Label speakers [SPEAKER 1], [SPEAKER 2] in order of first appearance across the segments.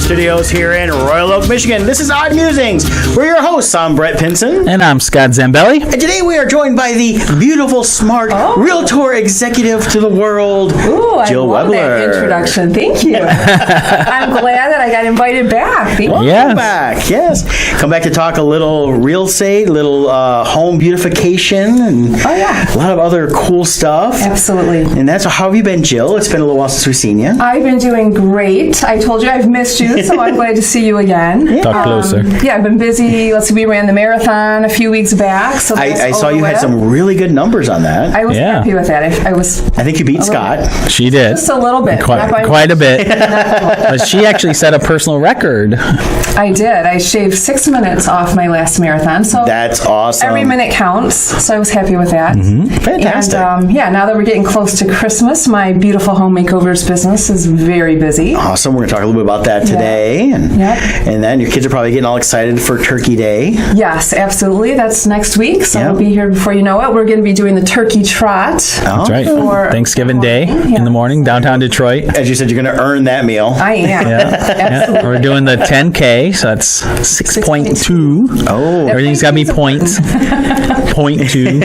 [SPEAKER 1] Studios here in Royal Oak, Michigan. This is Odd Musings. We're your hosts. I'm Brett Pinson.
[SPEAKER 2] And I'm Scott Zambelli.
[SPEAKER 1] And today we are joined by the beautiful, smart, realtor executive to the world, Jill
[SPEAKER 3] I love
[SPEAKER 1] Webler.
[SPEAKER 3] That introduction. Thank you. I'm glad that I got invited back.
[SPEAKER 1] Welcome back. Yes. Come back to talk a little real estate, little home beautification, and a lot of other cool stuff.
[SPEAKER 3] Absolutely.
[SPEAKER 1] And that's how have you been, Jill? It's been a little while since we've seen you.
[SPEAKER 3] I've been doing great. I told you I've missed you, so I'm glad to see you again.
[SPEAKER 2] Talk closer.
[SPEAKER 3] Yeah, I've been busy. Let's see, we ran the marathon a few weeks back. So
[SPEAKER 1] I saw you had some really good numbers on that.
[SPEAKER 3] I was happy with that.
[SPEAKER 1] I think you beat Scott.
[SPEAKER 2] She did.
[SPEAKER 3] Just a little bit.
[SPEAKER 2] Quite a bit. But she actually set a personal record.
[SPEAKER 3] I did. I shaved 6 minutes off my last marathon. So
[SPEAKER 1] that's awesome.
[SPEAKER 3] Every minute counts. So I was happy with that.
[SPEAKER 1] Mm-hmm. Fantastic.
[SPEAKER 3] And now that we're getting close to Christmas, my beautiful home makeovers business is very busy.
[SPEAKER 1] Awesome. We're going to talk a little bit about that today. And then your kids are probably getting all excited for Turkey Day.
[SPEAKER 3] Yes, absolutely. That's next week. So we'll be here before you know it. We're going to be doing the turkey trot.
[SPEAKER 2] That's right. Thanksgiving Day in the morning, downtown Detroit.
[SPEAKER 1] As you said, you're going to earn that meal.
[SPEAKER 3] I am. Absolutely.
[SPEAKER 2] We're doing the 10K, so that's 6.2.
[SPEAKER 1] Oh.
[SPEAKER 2] Everything's got to be points. 0.2.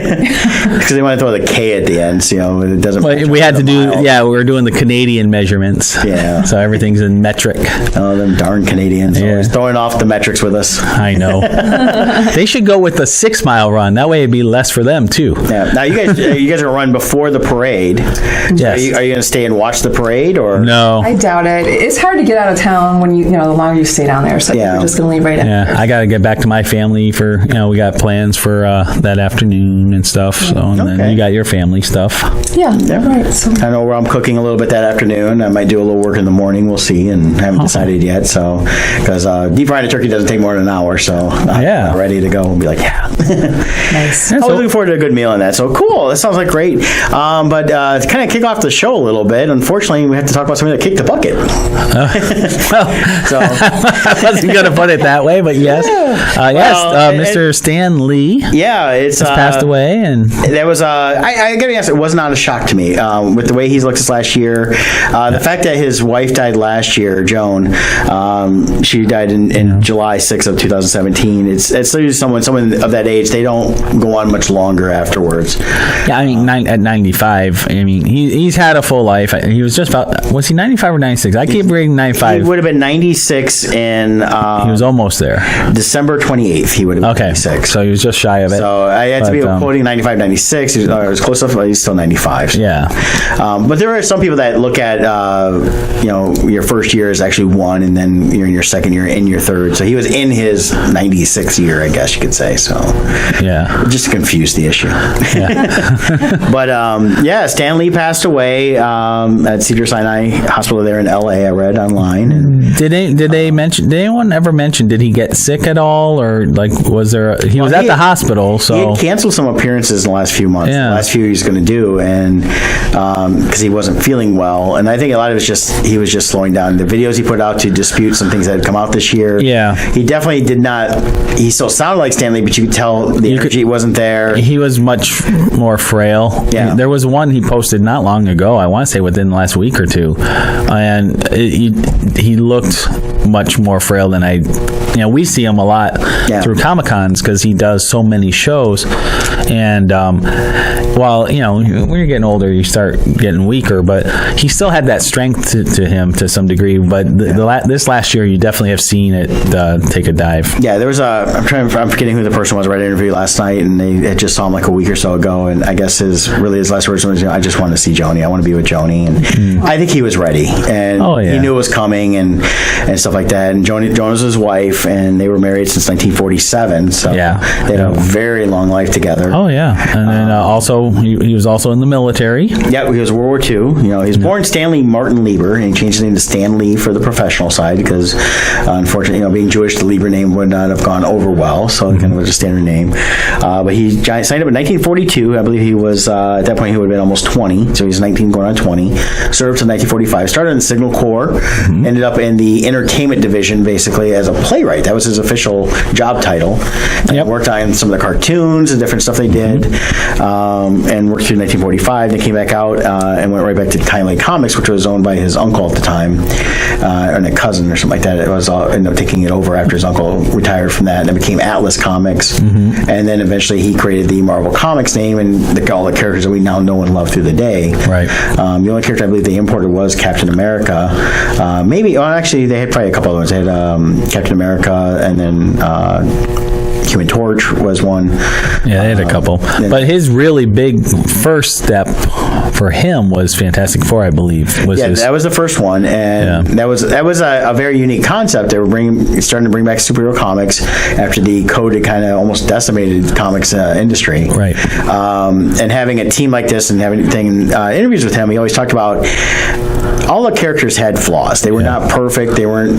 [SPEAKER 1] Because they want to throw the K at the end, so it doesn't matter.
[SPEAKER 2] We had to do, we were doing the Canadian measurements.
[SPEAKER 1] Yeah.
[SPEAKER 2] So everything's in metric.
[SPEAKER 1] Oh, them darn Canadians. Always throwing off the metrics with us.
[SPEAKER 2] I know. They should go with the 6 mile run. That way it'd be less for them, too.
[SPEAKER 1] Yeah. Now, you guys are going to run before the parade.
[SPEAKER 2] Yes.
[SPEAKER 1] Are you going to stay and watch the parade, or?
[SPEAKER 2] No.
[SPEAKER 3] I doubt it. It's hard to get out of town when the longer you stay down there. So you're just going to leave right in.
[SPEAKER 2] Yeah. I got to get back to my family for, we got plans for that afternoon and stuff. So, and then you got your family stuff.
[SPEAKER 3] Yeah. Right. So
[SPEAKER 1] I know where I'm cooking a little bit that afternoon. I might do a little work in the morning. We'll see, and haven't decided yet. So, because deep frying a turkey doesn't take more than an hour, so I'm ready to go and be like,
[SPEAKER 3] nice.
[SPEAKER 1] I was looking forward to a good meal on that. So cool. That sounds like great. But to kind of kick off the show a little bit, unfortunately, we have to talk about something that kicked the bucket. So
[SPEAKER 2] I wasn't going to put it that way, but yes. Mr. Stan Lee.
[SPEAKER 1] Yeah, it's
[SPEAKER 2] passed away, and
[SPEAKER 1] that was I gotta be honest, it was not a shock to me with the way he's looked this last year. The fact that his wife died last year, Joan, she died in July 6th of 2017. It's usually someone of that age, they don't go on much longer afterwards.
[SPEAKER 2] Yeah, I mean, at 95, I mean, he's had a full life. He was just about, was he 95 or 96? I keep reading 95.
[SPEAKER 1] He would have been 96 in
[SPEAKER 2] he was almost there.
[SPEAKER 1] December 28th, he would have been 96.
[SPEAKER 2] So he was just shy of it.
[SPEAKER 1] So I had to be quoting 95, 96. It was close enough, but he's still 95. So.
[SPEAKER 2] Yeah.
[SPEAKER 1] But there are some people that look at, your first year is actually one, and then you're in your second year, in your third. So he was in his 96th year, I guess you could say. So just to confuse the issue. Yeah. But Stan Lee passed away at Cedars-Sinai Hospital there in LA. I read online. And,
[SPEAKER 2] did anyone ever mention, did he get sick at all, or was there? He was at the hospital, so
[SPEAKER 1] he had canceled some appearances in the last few months.
[SPEAKER 2] Yeah.
[SPEAKER 1] The last few he was going to do, and because he wasn't feeling well, and I think a lot of it was he was just slowing down. The videos he put out to dispute some things that had come out this year.
[SPEAKER 2] Yeah,
[SPEAKER 1] he definitely did not. He still sounded like Stan Lee, but you could tell the energy wasn't there.
[SPEAKER 2] He was much more frail.
[SPEAKER 1] Yeah.
[SPEAKER 2] There was one he posted not long ago, I want to say within the last week or two, and he looked much more frail than we see him a lot through Comic-Cons because he does so many shows, and when you're getting older, you start getting weaker, but he still had that strength to him to some degree. But this last year, you definitely have seen it take a dive.
[SPEAKER 1] Yeah, there was I'm forgetting who the person was. I read an interview last night, and they just saw him like a week or so ago, and I guess his last words was, I just want to see Joni. I want to be with Joni, and I think he was ready, and he knew it was coming, and stuff like that. And Joan was his wife, and they were married since 1947, so they had a very long life together.
[SPEAKER 2] Oh yeah, and then also he was also in the military.
[SPEAKER 1] Yeah, he was World War II. He was born Stanley Martin Lieber, and he changed his name to Stan Lee for the professional side because, unfortunately, being Jewish, the Lieber name would not have gone over well, so it kind of was a standard name. But he signed up in 1942. I believe he was at that point he would have been almost 20, so he was 19 going on 20. Served till 1945. Started in the Signal Corps. Ended up in the entertainment division, basically as a playwright. playwright. That was his official job title. Yep. Worked on some of the cartoons and different stuff they did, and worked through 1945. They came back out and went right back to Timely Comics, which was owned by his uncle at the time, and a cousin or something like that. It was ended up taking it over after his uncle retired from that, and it became Atlas Comics. And then eventually he created the Marvel Comics name and all the characters that we now know and love through the day.
[SPEAKER 2] Right.
[SPEAKER 1] The only character I believe they imported was Captain America. Actually, they had probably a couple of others. They had Captain America, and then Human Torch was one.
[SPEAKER 2] Yeah, they had a couple. But his really big first step for him was Fantastic Four, I believe.
[SPEAKER 1] That was the first one, and that was a very unique concept. They were starting to bring back superhero comics after the code had kind of almost decimated the comics industry.
[SPEAKER 2] Right.
[SPEAKER 1] And having a team like this and having interviews with him, he always talked about all the characters had flaws. They were not perfect. They weren't,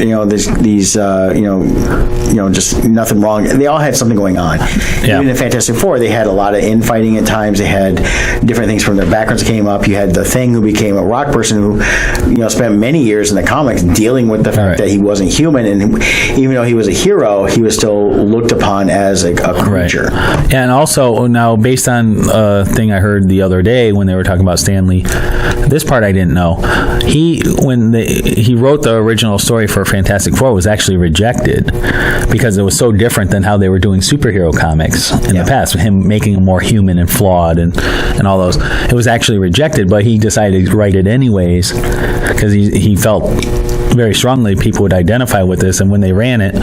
[SPEAKER 1] just nothing wrong. They all had something going on. Yeah. Even in Fantastic Four, they had a lot of infighting at times. They had different things from their backgrounds came up. You had the Thing, who became a rock person, who spent many years in the comics dealing with the fact that he wasn't human, and even though he was a hero, he was still looked upon as a creature.
[SPEAKER 2] Right. And also, now based on a thing I heard the other day when they were talking about Stan Lee, this part I didn't know. He wrote the original story for Fantastic Four was actually rejected because it was so different than how they were doing superhero comics in the past, with him making them more human and flawed and all those. It was actually rejected, but he decided to write it anyways because he felt very strongly people would identify with this, and when they ran it,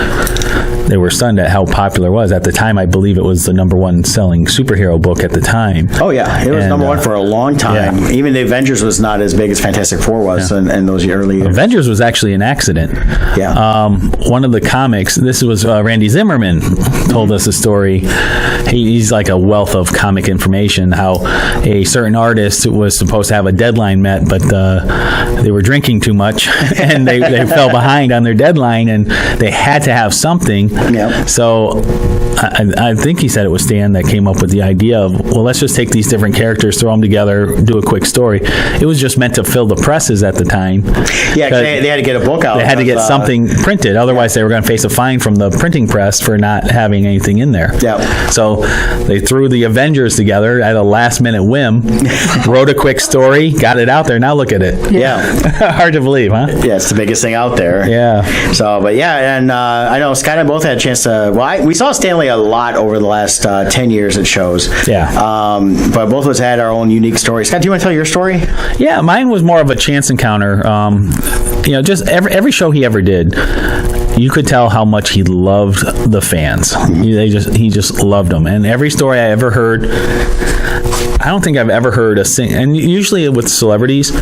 [SPEAKER 2] they were stunned at how popular it was. At the time, I believe it was the #1 selling superhero book at the time.
[SPEAKER 1] Oh, yeah. It was #1 for a long time. Yeah. Even the Avengers was not as big as Fantastic Four was in those early years.
[SPEAKER 2] Avengers was actually an accident.
[SPEAKER 1] Yeah.
[SPEAKER 2] One of the comics, this was Randy Zimmerman told us a story. He's like a wealth of comic information, how a certain artist was supposed to have a deadline met, but they were drinking too much, and they fell behind on their deadline, and they had to have something.
[SPEAKER 1] Yeah.
[SPEAKER 2] So I think he said it was Stan that came up with the idea of, well, let's just take these different characters, throw them together, do a quick story. It was just meant to fill the presses at the time.
[SPEAKER 1] Yeah, they had to get a book out.
[SPEAKER 2] They had to get something printed. Otherwise, they were going to face a fine from the printing press for not having anything in there.
[SPEAKER 1] Yeah.
[SPEAKER 2] So they threw the Avengers together at a last-minute whim, wrote a quick story, got it out there. Now look at it.
[SPEAKER 1] Yeah.
[SPEAKER 2] Hard to believe, huh?
[SPEAKER 1] Yeah, it's the biggest thing out there.
[SPEAKER 2] Yeah.
[SPEAKER 1] So, but yeah, and I know Scott and I both had a chance to. Well, we saw Stanley a lot over the last 10 years at shows.
[SPEAKER 2] Yeah.
[SPEAKER 1] But both of us had our own unique stories. Scott, do you want to tell your story?
[SPEAKER 2] Yeah, mine was more of a chance encounter. Just every show he ever did, you could tell how much he loved the fans. He just loved them. And every story I ever heard, I don't think I've ever heard and usually with celebrities,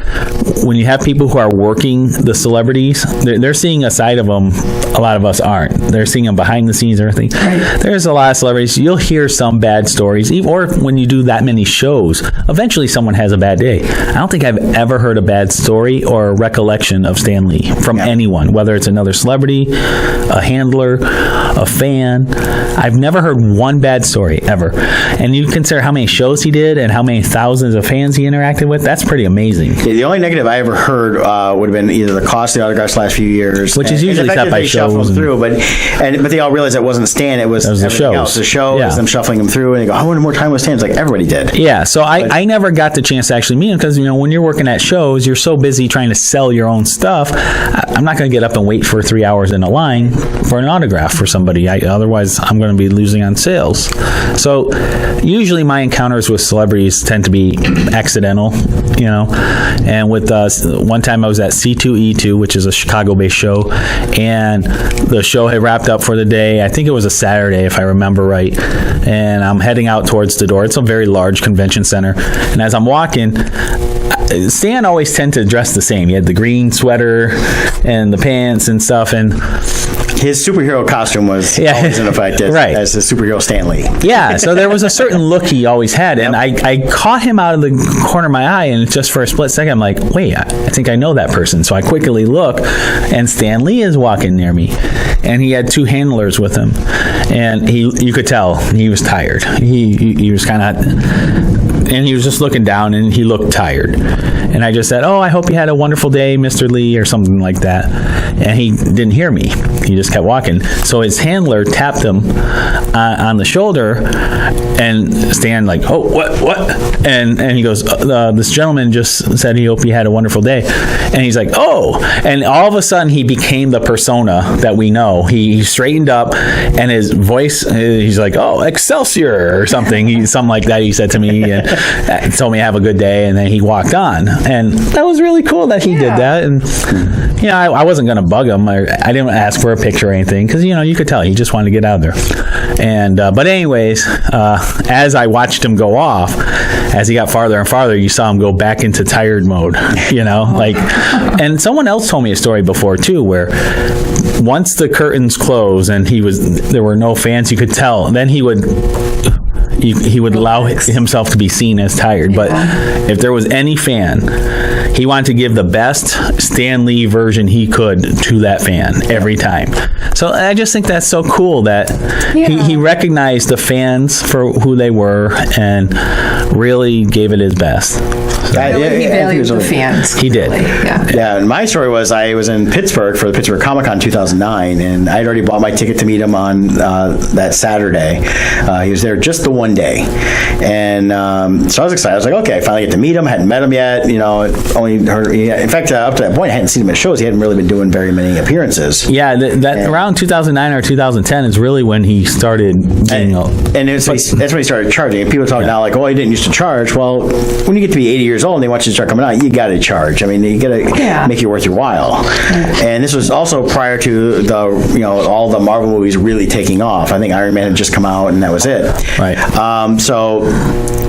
[SPEAKER 2] when you have people who are working the celebrities, they're seeing a side of them a lot of us aren't. They're seeing them behind the scenes and everything. Right. There's a lot of celebrities. You'll hear some bad stories, or when you do that many shows, eventually someone has a bad day. I don't think I've ever heard a bad story or a recollection of Stan Lee from anyone, whether it's another celebrity, a handler, a fan. I've never heard one bad story ever. And you consider how many shows he did and how many thousands of fans he interacted with, that's pretty amazing.
[SPEAKER 1] Yeah, the only negative I ever heard would have been either the cost of the autographs last few years,
[SPEAKER 2] which is usually set by shows.
[SPEAKER 1] Through, but they all realized it wasn't Stan, it was
[SPEAKER 2] the show.
[SPEAKER 1] Else. The show is them shuffling them through, and they go, "I wanted more time with Stan." It's like everybody did.
[SPEAKER 2] Yeah, so I never got the chance to actually meet him because when you're working at shows, you're so busy trying to sell your own stuff. I'm not going to get up and wait for 3 hours in a line for an autograph for somebody. Otherwise, I'm going to be losing on sales. So usually my encounters with celebrities tend to be accidental, And with one time I was at C2E2, which is a Chicago-based show, and the show had wrapped up for the day. I think it was a Saturday, if I remember right. And I'm heading out towards the door. It's a very large convention center. And as I'm walking, Stan always tended to dress the same. He had the green sweater and the pants and stuff. And
[SPEAKER 1] his superhero costume was always in effect as the superhero Stan Lee.
[SPEAKER 2] Yeah, so there was a certain look he always had. And I caught him out of the corner of my eye, and just for a split second, I'm like, wait, I think I know that person. So I quickly look, and Stan Lee is walking near me. And he had two handlers with him. And you could tell he was tired. He was kind of and he was just looking down, and he looked tired. And I just said, "Oh, I hope you had a wonderful day, Mr. Lee," or something like that. And he didn't hear me. He just kept walking. So his handler tapped him on the shoulder, and Stan like, "Oh, what?" And he goes, "This gentleman just said he hoped you had a wonderful day." And he's like, "Oh!" And all of a sudden, he became the persona that we know. He straightened up, and his voice, he's like, "Oh, Excelsior," or something. Something like that he said to me, and told me have a good day, and then he walked on. And that was really cool that he did that. And I wasn't going to bug him. I didn't ask for a picture or anything, because you could tell he just wanted to get out there. And but anyways, as I watched him go off, as he got farther and farther, you saw him go back into tired mode. And someone else told me a story before too, where once the curtains closed and there were no fans, you could tell. Then he would allow himself to be seen as tired. But if there was any fan, he wanted to give the best Stan Lee version he could to that fan every time. So I just think that's so cool that he recognized the fans for who they were and really gave it his best.
[SPEAKER 3] He valued the fans.
[SPEAKER 2] He did.
[SPEAKER 1] Yeah, and my story was I was in Pittsburgh for the Pittsburgh Comic-Con 2009, and I'd already bought my ticket to meet him on that Saturday. He was there just the one day. And so I was excited. I was like, okay, I finally get to meet him. I hadn't met him yet. Only heard. In fact, up to that point, I hadn't seen him at shows. He hadn't really been doing very many appearances.
[SPEAKER 2] Yeah, around 2009 or 2010 is really when he started being...
[SPEAKER 1] And that's when he started charging. And people talk now like, oh, he didn't used to charge. Well, when you get to be 80 years old and they want you to start coming out, you got to charge. I mean, you got to make it worth your while. And this was also prior to the all the Marvel movies really taking off. I think Iron Man had just come out, and that was it.
[SPEAKER 2] Right.
[SPEAKER 1] So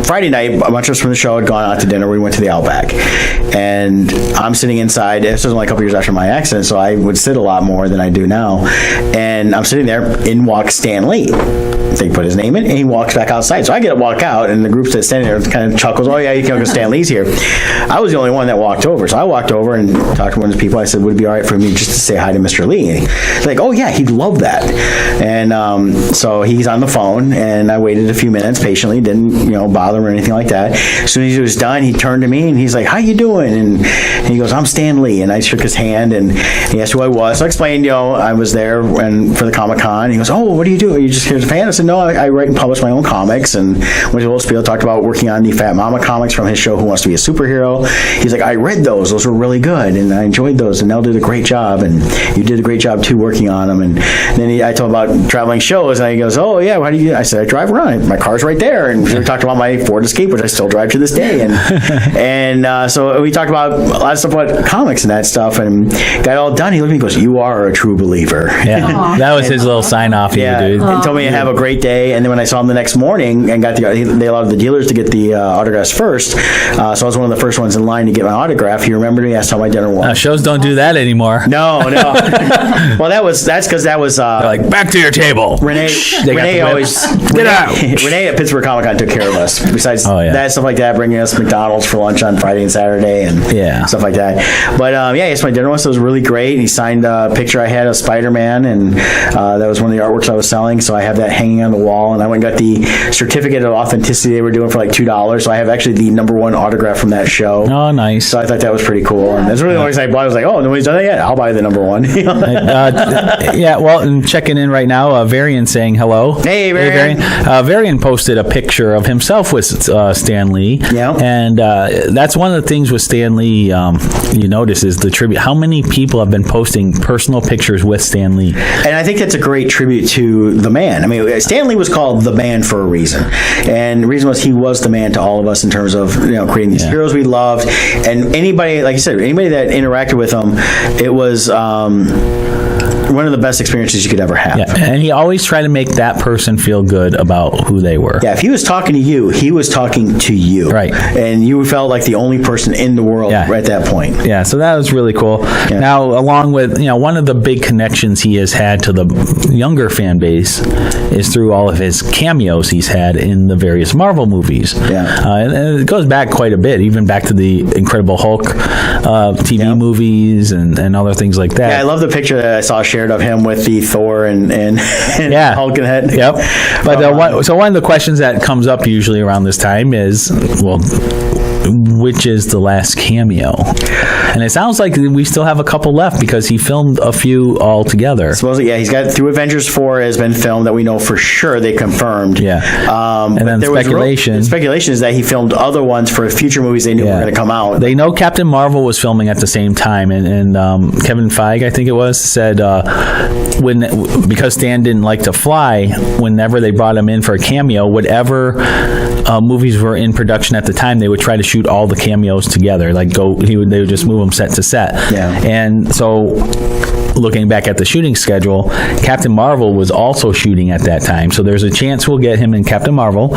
[SPEAKER 1] Friday night, a bunch of us from the show had gone out to dinner. We went to the Outback, and I'm sitting inside. This was only a couple years after my accident, so I would sit a lot more than I do now. And I'm sitting there. In walks Stan Lee. They put his name in, and he walks back outside. So I get to walk out, and the group that's standing there kind of chuckles. Oh yeah, you can go. Stan Lee's here. I was the only one that walked over, so I walked over and talked to one of the people. I said, "Would it be all right for me just to say hi to Mr. Lee?" And he's like, "Oh yeah, he'd love that." And so he's on the phone, and I waited a few minutes patiently, didn't bother him or anything like that. As soon as he was done, he turned to me and he's like, "How you doing?" And he goes, "I'm Stan Lee." And I shook his hand, and he asked who I was. So I explained, I was there for the Comic-Con. He goes, "Oh, what do you do? Are you just here as a fan?" I said, "No, I write and publish my own comics." And went to a little spiel, talked about working on the Fat Mama comics from his show Who Wants to Be a Superhero. He's like, "I read those. Those were really good, and I enjoyed those. And Nell did a great job, and you did a great job too working on them." And then I told him about traveling shows, and he goes, "Oh yeah, how do you?" I said, "I drive around. My car's right there." And we talked about my Ford Escape, which I still drive to this day. And so we talked about a lot of stuff about comics and that stuff, and got all done. He looked at me and goes, "You are a true believer."
[SPEAKER 2] Yeah, that was his little sign off. Dude.
[SPEAKER 1] And told me to have a great day. And then when I saw him the next morning and they allowed the dealers to get the autographs first, so I was one of the first ones in line to get my autograph. He remembered me, asked how my dinner was.
[SPEAKER 2] Shows don't do that anymore.
[SPEAKER 1] No. Well, that's because that was
[SPEAKER 2] like, back to your table.
[SPEAKER 1] Renee always
[SPEAKER 2] get out.
[SPEAKER 1] Renee at Pittsburgh Comic-Con took care of us. Besides that, stuff like that, bringing us McDonald's for lunch on Friday and Saturday and stuff like that. But he asked my dinner was. So it was really great. And he signed a picture I had of Spider-Man, and that was one of the artworks I was selling. So I have that hanging on the wall, and I went and got the certificate of authenticity they were doing for like $2. So I have actually the #1 autograph from that show.
[SPEAKER 2] Oh, nice.
[SPEAKER 1] So I thought that was pretty cool. And that's really the only reason I bought. I was like, oh, nobody's done that yet. I'll buy the #1.
[SPEAKER 2] Well, and checking in right now, Varian saying hello.
[SPEAKER 1] Hey, Varian.
[SPEAKER 2] Varian posted a picture of himself with Stan Lee.
[SPEAKER 1] Yeah.
[SPEAKER 2] And that's one of the things with Stan Lee you notice is the tribute. How many people have been posting personal pictures with Stan Lee?
[SPEAKER 1] And I think that's a great tribute to the man. I mean, Stan Lee was called the man for a reason. And the reason was he was the man to all of us in terms of creating these heroes we loved. And anybody, like you said, anybody that interacted with him, it was one of the best experiences you could ever have.
[SPEAKER 2] Yeah, and he always tried to make that person feel good about who they were.
[SPEAKER 1] Yeah, if he was talking to you, he was talking to you.
[SPEAKER 2] Right.
[SPEAKER 1] And you felt like the only person in the world right at that point.
[SPEAKER 2] Yeah, so that was really cool. Yeah. Now, along with, one of the big connections he has had to the younger fan base is through all of his cameos he's had in the various Marvel movies.
[SPEAKER 1] Yeah.
[SPEAKER 2] And it goes back quite a bit, even back to the Incredible Hulk TV movies and other things like that.
[SPEAKER 1] Yeah, I love the picture that I saw shared of him with the Thor and Hulk head.
[SPEAKER 2] Yep. But so one of the questions that comes up usually around this time is, well, which is the last cameo? And it sounds like we still have a couple left because he filmed a few all together.
[SPEAKER 1] Supposedly, yeah, he's got through Avengers 4 has been filmed that we know for sure, they confirmed.
[SPEAKER 2] Yeah. And then speculation
[SPEAKER 1] is that he filmed other ones for future movies they knew were going to come out.
[SPEAKER 2] They know Captain Marvel was filming at the same time, and Kevin Feige, I think it was, said because Stan didn't like to fly, whenever they brought him in for a cameo, whatever movies were in production at the time, they would try to shoot all the cameos together. They would just move them set to set.
[SPEAKER 1] Yeah.
[SPEAKER 2] And so, looking back at the shooting schedule, Captain Marvel was also shooting at that time. So there's a chance we'll get him in Captain Marvel.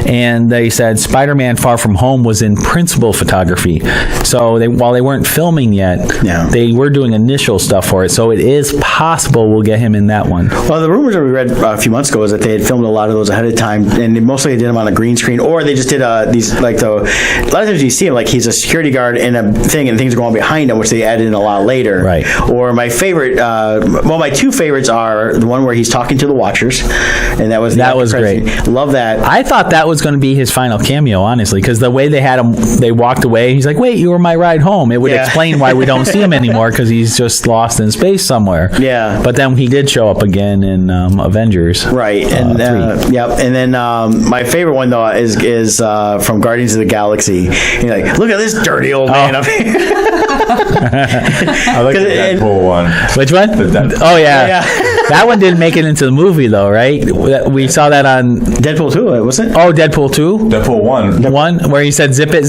[SPEAKER 2] And they said Spider-Man Far From Home was in principal photography. So while they weren't filming yet, they were doing initial stuff for it. So it is possible we'll get him in that one.
[SPEAKER 1] Well, the rumors that we read a few months ago is that they had filmed a lot of those ahead of time, and mostly they did them on a green screen, or they just did these, like a lot of times you see him like he's a security guard in a thing and things are going behind him, which they added in a lot later.
[SPEAKER 2] Right.
[SPEAKER 1] Or my favorite, my two favorites are the one where he's talking to the Watchers, and that was
[SPEAKER 2] great.
[SPEAKER 1] Love that.
[SPEAKER 2] I thought that was going to be his final cameo, honestly, because the way they had him, they walked away. He's like, "Wait, you were my ride home." It would explain why we don't see him anymore, because he's just lost in space somewhere.
[SPEAKER 1] Yeah.
[SPEAKER 2] But then he did show up again in Avengers.
[SPEAKER 1] Right. And And then my favorite one though is from Guardians of the Galaxy. You're like, look at this dirty old man up here.
[SPEAKER 4] I like the Deadpool one.
[SPEAKER 2] Which one? Oh yeah. That one didn't make it into the movie though, right? We saw that on
[SPEAKER 1] Deadpool 2, wasn't it?
[SPEAKER 2] Oh, Deadpool 2?
[SPEAKER 4] Deadpool 1.
[SPEAKER 2] One where he said zip it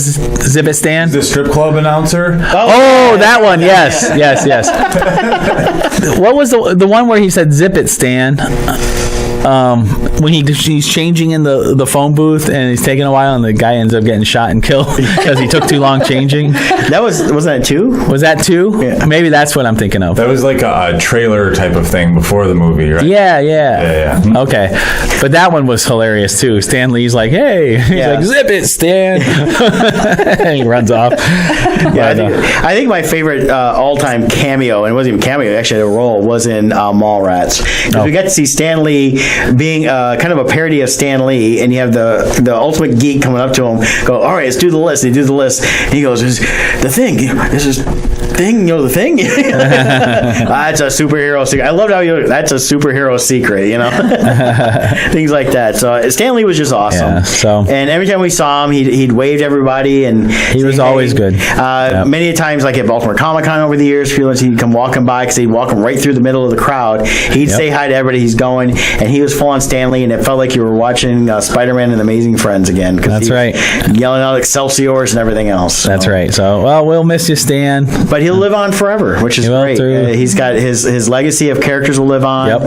[SPEAKER 2] Stan?
[SPEAKER 4] The strip club announcer?
[SPEAKER 2] Oh, that one. Yes. What was the one where he said zip it Stan? When he's changing in the phone booth and he's taking a while and the guy ends up getting shot and killed because he took too long changing.
[SPEAKER 1] Was that 2?
[SPEAKER 2] Was that 2?
[SPEAKER 1] Yeah.
[SPEAKER 2] Maybe that's what I'm thinking of.
[SPEAKER 4] That was like a trailer type of thing before the movie, right?
[SPEAKER 2] Yeah. Okay. But that one was hilarious too. Stan Lee's like, hey. He's like, zip it, Stan. And he runs off.
[SPEAKER 1] I think my favorite all-time cameo, and it wasn't even cameo, actually had a role, was in Mallrats. Because we got to see Stan Lee being kind of a parody of Stan Lee, and you have the ultimate geek coming up to him, go, all right, let's do the list. They do the list. And he goes, the thing, this is thing, the thing. That's a superhero secret. I loved how that's a superhero secret, things like that. So Stan Lee was just awesome.
[SPEAKER 2] Yeah,
[SPEAKER 1] and every time we saw him, he'd wave to everybody, and
[SPEAKER 2] he was always good.
[SPEAKER 1] Many times, like at Baltimore Comic-Con over the years, he'd come walking by because he'd walk him right through the middle of the crowd. He'd say hi to everybody he's going, and he was full on Stan Lee, and it felt like you were watching Spider-Man and Amazing Friends again.
[SPEAKER 2] That's right.
[SPEAKER 1] Yelling out Excelsiors and everything else.
[SPEAKER 2] That's right. So, well, we'll miss you, Stan.
[SPEAKER 1] But he'll live on forever, which is great. He's got his legacy of characters will live on. Yep.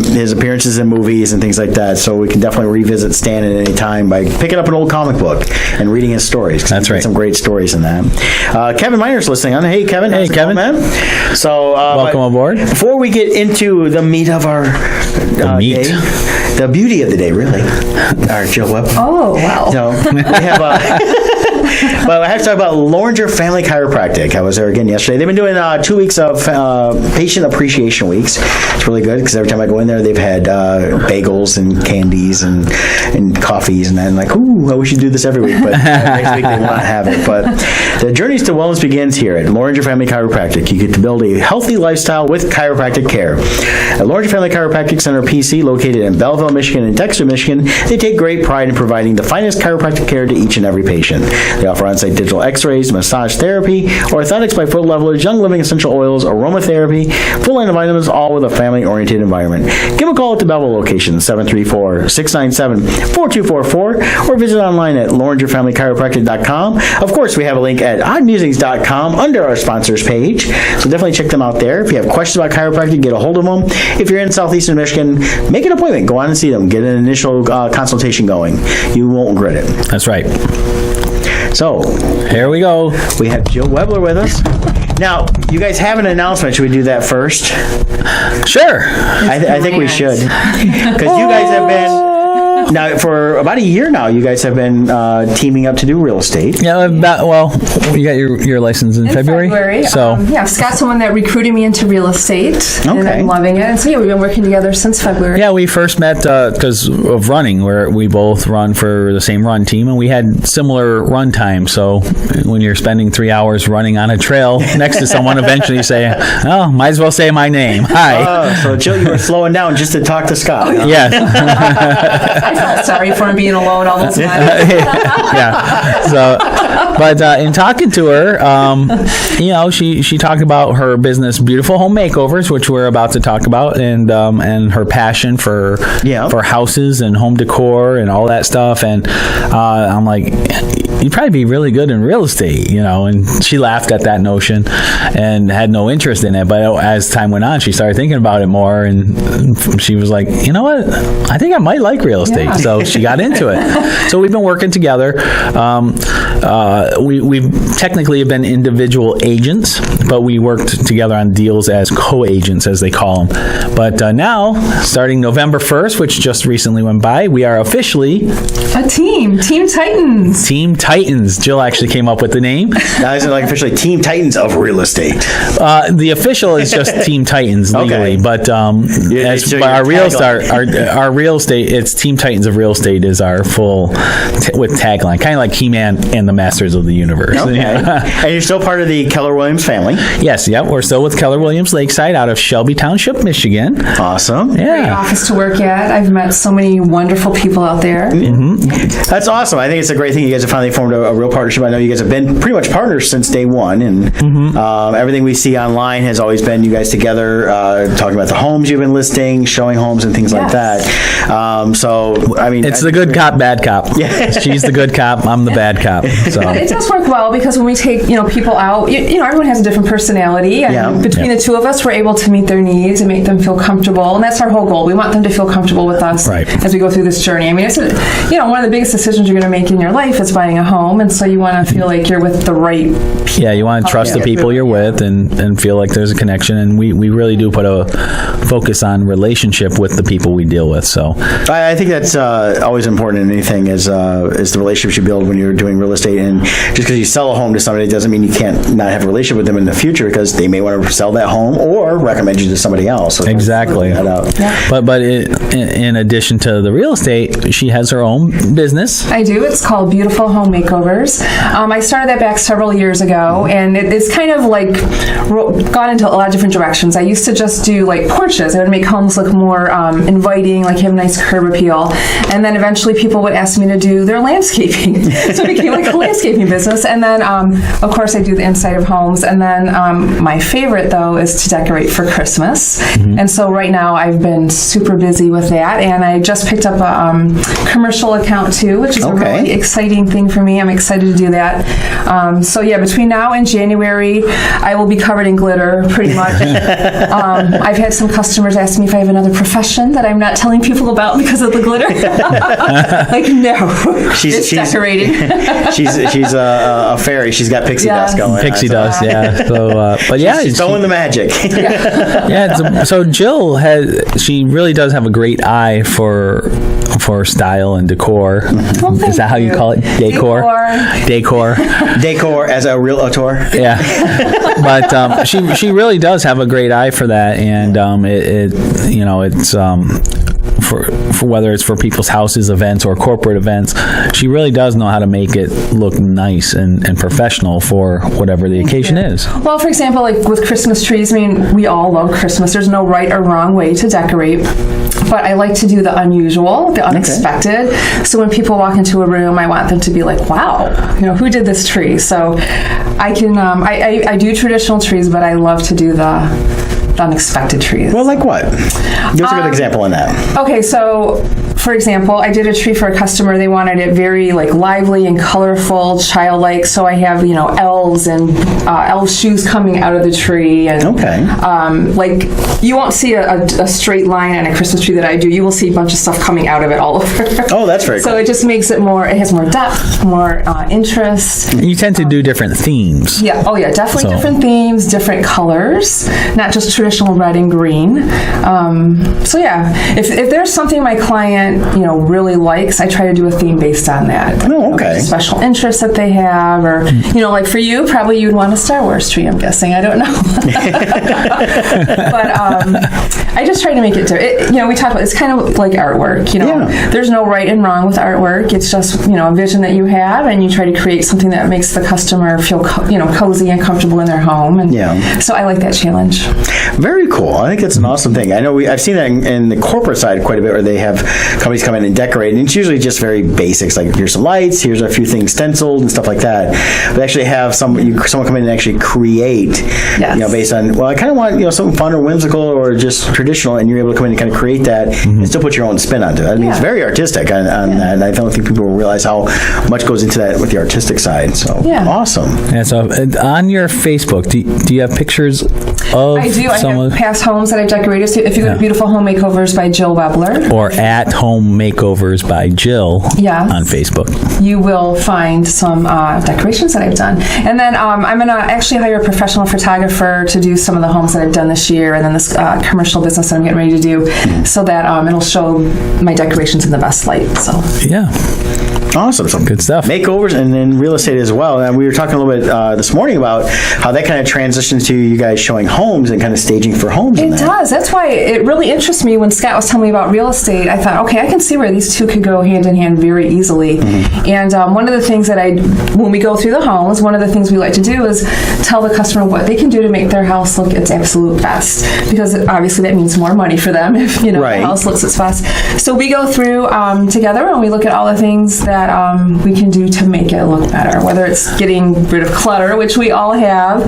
[SPEAKER 1] His appearances in movies and things like that. So we can definitely revisit Stan at any time by picking up an old comic book and reading his stories.
[SPEAKER 2] That's right.
[SPEAKER 1] Some great stories in that. Kevin Miner's listening on. Hey, Kevin.
[SPEAKER 2] Hey, Kevin.
[SPEAKER 1] Going, man? So
[SPEAKER 2] welcome aboard.
[SPEAKER 1] Before we get into the meat of our day, the beauty of the day, really, our Joe Webler.
[SPEAKER 3] Oh, wow.
[SPEAKER 1] So we have but I have to talk about Loringer Family Chiropractic. I was there again yesterday. They've been doing 2 weeks of patient appreciation weeks. It's really good because every time I go in there, they've had bagels and candies and coffees, and I'm like, ooh, I wish you'd do this every week. But next week they will not have it. But the journeys to wellness begins here at Loringer Family Chiropractic. You get to build a healthy lifestyle with chiropractic care. At Loringer Family Chiropractic Center PC, located in Belleville, Michigan, and Dexter, Michigan, they take great pride in providing the finest chiropractic care to each and every patient. They offer on-site digital x-rays, massage therapy, orthotics by foot levelers, young living essential oils, aromatherapy, full line of vitamins, all with a family-oriented environment. Give a call at the Belleville location, 734-697-4244, or visit online at LoringerFamilyChiropractic.com. Of course, we have a link at oddmusings.com under our sponsors page, so definitely check them out there. If you have questions about chiropractic, get a hold of them. If you're in southeastern Michigan, make an appointment. Go on and see them. Get an initial consultation going. You won't regret it.
[SPEAKER 2] That's right.
[SPEAKER 1] So,
[SPEAKER 2] here we go.
[SPEAKER 1] We have Joe Webler with us. Now, you guys have an announcement. Should we do that first?
[SPEAKER 2] Sure.
[SPEAKER 1] I think we should. Because you guys have been... Now, for about a year now, you guys have been teaming up to do real estate.
[SPEAKER 2] Yeah, you got your license in February. So
[SPEAKER 3] Scott's the one that recruited me into real estate, and I'm loving it. And so we've been working together since February.
[SPEAKER 2] Yeah, we first met because of running, where we both run for the same run team, and we had similar run time. So when you're spending 3 hours running on a trail next to someone, eventually you say, "Oh, might as well say my name." Hi.
[SPEAKER 1] So Jill, you were slowing down just to talk to Scott. Huh?
[SPEAKER 2] Yes.
[SPEAKER 3] I felt sorry for him being alone all those times.
[SPEAKER 2] Yeah. So, but in talking to her, she talked about her business, Beautiful Home Makeovers, which we're about to talk about, and her passion for houses and home decor and all that stuff. And I'm like, you'd probably be really good in real estate, And she laughed at that notion and had no interest in it. But as time went on, she started thinking about it more, and she was like, you know what? I think I might like real estate. Yeah. So she got into it. So we've been working together. We technically have been individual agents, but we worked together on deals as co-agents, as they call them. But now, starting November 1st, which just recently went by, we are officially
[SPEAKER 3] a team. Team Titans.
[SPEAKER 2] Team Titans. Jill actually came up with the name.
[SPEAKER 1] Now is it like officially Team Titans of real estate?
[SPEAKER 2] The official is just Team Titans legally, but as our real estate, it's Team Titans of Real Estate is our full with tagline, kind of like He-Man and the Masters of the Universe.
[SPEAKER 1] Okay. And you're still part of the Keller Williams family?
[SPEAKER 2] Yes, we're still with Keller Williams Lakeside out of Shelby Township, Michigan.
[SPEAKER 1] Awesome.
[SPEAKER 2] Yeah.
[SPEAKER 3] Great office to work at. I've met so many wonderful people out there.
[SPEAKER 1] Mm-hmm. That's awesome. I think it's a great thing you guys have finally formed a real partnership. I know you guys have been pretty much partners since day one, and everything we see online has always been you guys together talking about the homes you've been listing, showing homes and things like that.
[SPEAKER 2] It's the good cop, bad cop. Yeah. She's the good cop, I'm the bad cop. So
[SPEAKER 3] it does work well because when we take people out, everyone has a different personality, and between the two of us, we're able to meet their needs and make them feel comfortable, and that's our whole goal. We want them to feel comfortable with us as we go through this journey. I mean, it's one of the biggest decisions you're going to make in your life is buying a home, and so you want to feel like you're with the right people.
[SPEAKER 2] Yeah, you want to trust the people you're with and feel like there's a connection, and we really do put a focus on relationship with the people we deal with. So
[SPEAKER 1] I think that's always important in anything is the relationships you build when you're doing real estate. And just because you sell a home to somebody doesn't mean you can't not have a relationship with them in the future, because they may want to sell that home or recommend you to somebody else. So
[SPEAKER 2] exactly. But in addition to the real estate, she has her own business.
[SPEAKER 3] I do. It's called Beautiful Home Makeovers. I started that back several years ago, and it's kind of like gone into a lot of different directions. I used to just do like porches. I would make homes look more inviting, like have a nice curb appeal, and then eventually people would ask me to do their landscaping. So it became like a landscaping business. And then, of course, I do the inside of homes. And then my favorite, though, is to decorate for Christmas. Mm-hmm. And so right now I've been super busy with that. And I just picked up a commercial account, too, which is a really exciting thing for me. I'm excited to do that. Between now and January, I will be covered in glitter, pretty much. I've had some customers ask me if I have another profession that I'm not telling people about because of the glitter. Like, no. She's decorating.
[SPEAKER 1] she's a fairy. She's got pixie dust going.
[SPEAKER 2] Pixie dust, yeah. So,
[SPEAKER 1] she's throwing the magic.
[SPEAKER 2] So Jill she really does have a great eye for style and decor.
[SPEAKER 3] Well,
[SPEAKER 2] is that how you call it? Decor.
[SPEAKER 1] Decor as a realtor.
[SPEAKER 2] Yeah, but she really does have a great eye for that, and it's for whether it's for people's houses, events, or corporate events, she really does know how to make it look nice and professional for whatever the occasion is.
[SPEAKER 3] Well, for example, like with Christmas trees, I mean, we all love Christmas. There's no right or wrong way to decorate. But I like to do the unusual, the unexpected. Okay. So when people walk into a room, I want them to be like, wow, who did this tree? So I can, I do traditional trees, but I love to do the unexpected trees.
[SPEAKER 1] Well, like what? Give us a good example on that.
[SPEAKER 3] Okay, so for example, I did a tree for a customer. They wanted it very like lively and colorful, childlike. So I have elves and elf shoes coming out of the tree, and like you won't see a straight line on a Christmas tree that I do. You will see a bunch of stuff coming out of it all over.
[SPEAKER 1] Oh, that's very cool.
[SPEAKER 3] So it just makes it more. It has more depth, more interest.
[SPEAKER 2] You tend to do different themes.
[SPEAKER 3] Yeah. Oh, yeah. Definitely different themes, different colors, not just traditional red and green. If there's something my client client, really likes, I try to do a theme based on that.
[SPEAKER 1] Oh, okay.
[SPEAKER 3] Special interests that they have, or, like for you, probably you'd want a Star Wars tree, I'm guessing. I don't know. But I just try to make it we talk about, it's kind of like artwork, There's no right and wrong with artwork. It's just, a vision that you have, and you try to create something that makes the customer feel, cozy and comfortable in their home. And so I like that challenge.
[SPEAKER 1] Very cool. I think that's an awesome thing. I know I've seen that in the corporate side quite a bit, where they have companies come in and decorate, and it's usually just very basics, like here's some lights, here's a few things stenciled and stuff like that. But actually have someone come in and actually create, based on, I kind of want, something fun or whimsical or just traditional, and you're able to come in and kind of create that and still put your own spin onto it. I mean, it's very artistic on that, and I don't think people realize how much goes into that with the artistic side. So awesome.
[SPEAKER 2] Yeah. So on your Facebook, do you have pictures of?
[SPEAKER 3] I do. I have past homes that I've decorated. So if you go to Beautiful Home Makeovers by Jill Webler,
[SPEAKER 2] or at Home Makeovers by Jill, on Facebook,
[SPEAKER 3] you will find some decorations that I've done. And then I'm going to actually hire a professional photographer to do some of the homes that I've done this year, and then this commercial business that I'm getting ready to do, so that it'll show my decorations in the best light. So
[SPEAKER 1] awesome. Some
[SPEAKER 2] good stuff.
[SPEAKER 1] Makeovers and then real estate as well. And we were talking a little bit this morning about how that kind of transitions to you guys showing homes and kind of staging for homes.
[SPEAKER 3] It does. That's why it really interests me when Scott was telling me about real estate. I thought, okay, I can see where these two could go hand in hand very easily. And one of the things that when we go through the homes, one of the things we like to do is tell the customer what they can do to make their house look its absolute best. Because obviously that means more money for them if the house looks its best. So we go through together and we look at all the things that we can do to make it look better, whether it's getting rid of clutter, which we all have,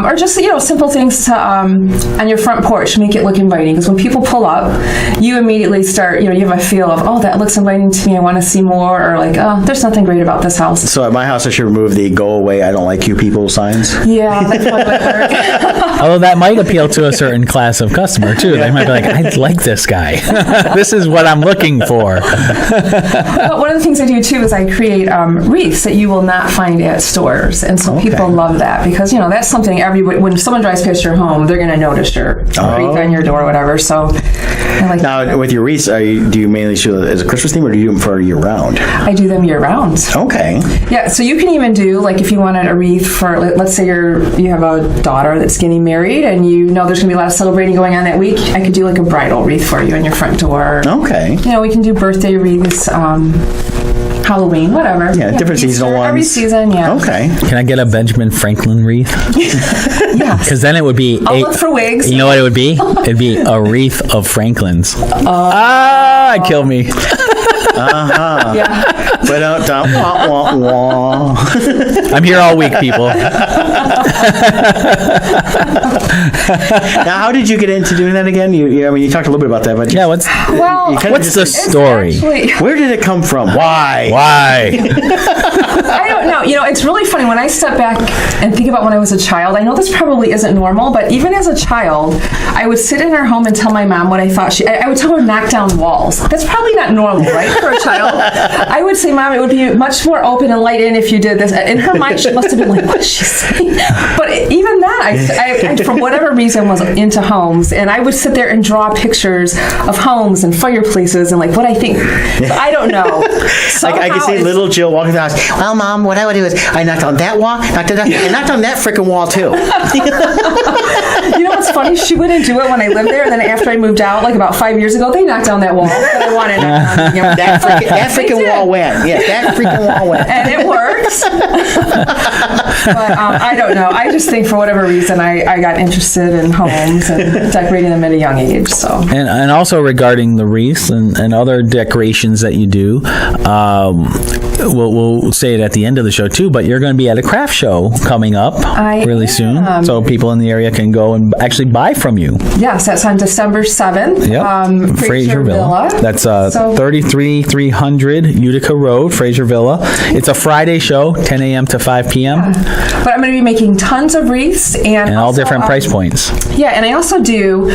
[SPEAKER 3] or just simple things to on your front porch, make it look inviting. Because when people pull up, you immediately start, you have a feel of, oh, that looks inviting to me, I want to see more, or like, oh, there's something great about this house.
[SPEAKER 1] So at my house, I should remove the "Go away, I don't like you" people signs.
[SPEAKER 3] Yeah, that's one might work.
[SPEAKER 2] Although that might appeal to a certain class of customer too. They might be like, I like this guy. This is what I'm looking for.
[SPEAKER 3] But one of the things I do too is I create wreaths that you will not find at stores, and so people love that, because that's something when someone drives past your home, they're going to notice your wreath on your door or whatever. So I like
[SPEAKER 1] now
[SPEAKER 3] that.
[SPEAKER 1] With your wreaths, do you mainly shoot as a Christmas theme, or do you do them for year round?
[SPEAKER 3] I do them year round.
[SPEAKER 1] Okay.
[SPEAKER 3] Yeah, so you can even do, like, if you wanted a wreath for, let's say you have a daughter that's getting married, and there's going to be a lot of celebrating going on that week. I could do like a bridal wreath for you on your front door.
[SPEAKER 1] Okay.
[SPEAKER 3] We can do birthday wreaths. Halloween, whatever.
[SPEAKER 1] Yeah, different seasonal ones.
[SPEAKER 3] Every season, Okay.
[SPEAKER 2] Can I get a Benjamin Franklin wreath?
[SPEAKER 3] Yeah.
[SPEAKER 2] Because then it would be...
[SPEAKER 3] I'll look for wigs.
[SPEAKER 2] You know what it would be? It'd be a wreath of Franklins. Kill me.
[SPEAKER 3] Yeah.
[SPEAKER 1] But
[SPEAKER 2] I'm here all week, people.
[SPEAKER 1] Now, how did you get into doing that again? You talked a little bit about that, but
[SPEAKER 2] what's the story?
[SPEAKER 1] Where did it come from? Why?
[SPEAKER 3] I don't know. It's really funny when I step back and think about when I was a child. I know this probably isn't normal, but even as a child, I would sit in her home and tell my mom what I thought I would tell her knock down walls. That's probably not normal, right, for a child? I would say, Mom, it would be much more open and light in if you did this. In her mind, she must have been like, what is she saying? But even then, I for whatever reason, was into homes, and I would sit there and draw pictures of homes and fireplaces and like what I think. I don't know.
[SPEAKER 1] I can see little Jill walking through the house. Well, Mom, what I would do is I knocked on that wall, and knocked on that freaking wall too.
[SPEAKER 3] What's funny? She wouldn't do it when I lived there, and then after I moved out, like about 5 years ago, they knocked down that wall that I wanted.
[SPEAKER 1] That freaking wall went. Yeah, that freaking wall went.
[SPEAKER 3] And it works. But I don't know. I just think for whatever reason, I got interested in homes and decorating them at a young age. So
[SPEAKER 2] and also regarding the wreaths and other decorations that you do, we'll say it at the end of the show too, but you're going to be at a craft show coming up really soon, so people in the area can go and actually buy from you.
[SPEAKER 3] Yes, that's on December 7th.
[SPEAKER 2] Yep. Fraser Villa. That's 3300 Utica Road, Fraser Villa. It's a Friday show, 10 a.m. to 5 p.m.
[SPEAKER 3] But I'm going to be making tons of wreaths and
[SPEAKER 2] all different price points.
[SPEAKER 3] Yeah, and I also do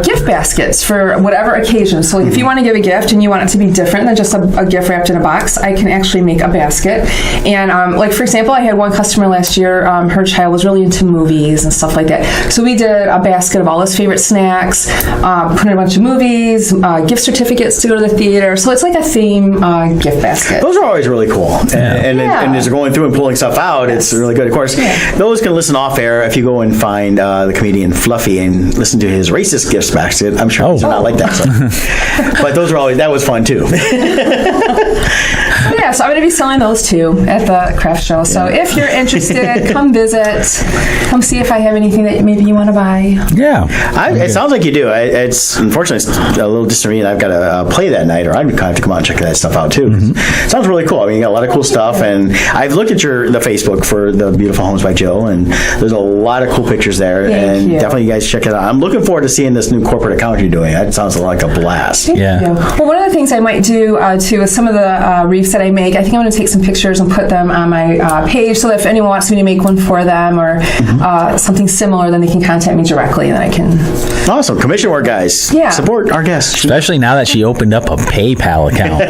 [SPEAKER 3] gift baskets for whatever occasion. So if you want to give a gift and you want it to be different than just a gift wrapped in a box, I can actually actually make a basket. And like, for example, I had one customer last year, her child was really into movies and stuff like that. So we did a basket of all his favorite snacks, put in a bunch of movies, gift certificates to go to the theater. So it's like a theme gift basket.
[SPEAKER 1] Those are always really cool. And as you're going through and pulling stuff out, it's really good. Of course, those can listen off air if you go and find the comedian Fluffy and listen to his racist gifts basket. I'm sure they're not like that. So. But those were always, that was fun too.
[SPEAKER 3] Yeah, so I'm going to be selling those too at the craft show. So if you're interested, come visit. Come see if I have anything that maybe you want to buy.
[SPEAKER 2] Yeah.
[SPEAKER 1] It sounds like you do. It's unfortunately it's a little distant for me, and I've got to play that night, or I'd kind of have to come out and check that stuff out too. Sounds really cool. I mean, you got a lot of cool stuff, and I've looked at the Facebook for the Beautiful Homes by Jill, and there's a lot of cool pictures there.
[SPEAKER 3] Thank you.
[SPEAKER 1] Definitely, you guys check it out. I'm looking forward to seeing this new corporate account you're doing. That sounds like a blast.
[SPEAKER 3] Thank you. Well, one of the things I might do too is some of the wreaths that I make. I think I'm going to take some pictures and put them on my page, so that if anyone wants me to make one for them or something similar, then they can contact me directly, and then I can.
[SPEAKER 1] Awesome. Commission work, guys.
[SPEAKER 3] Yeah.
[SPEAKER 1] Support our guests.
[SPEAKER 2] Especially now that she opened up a PayPal account.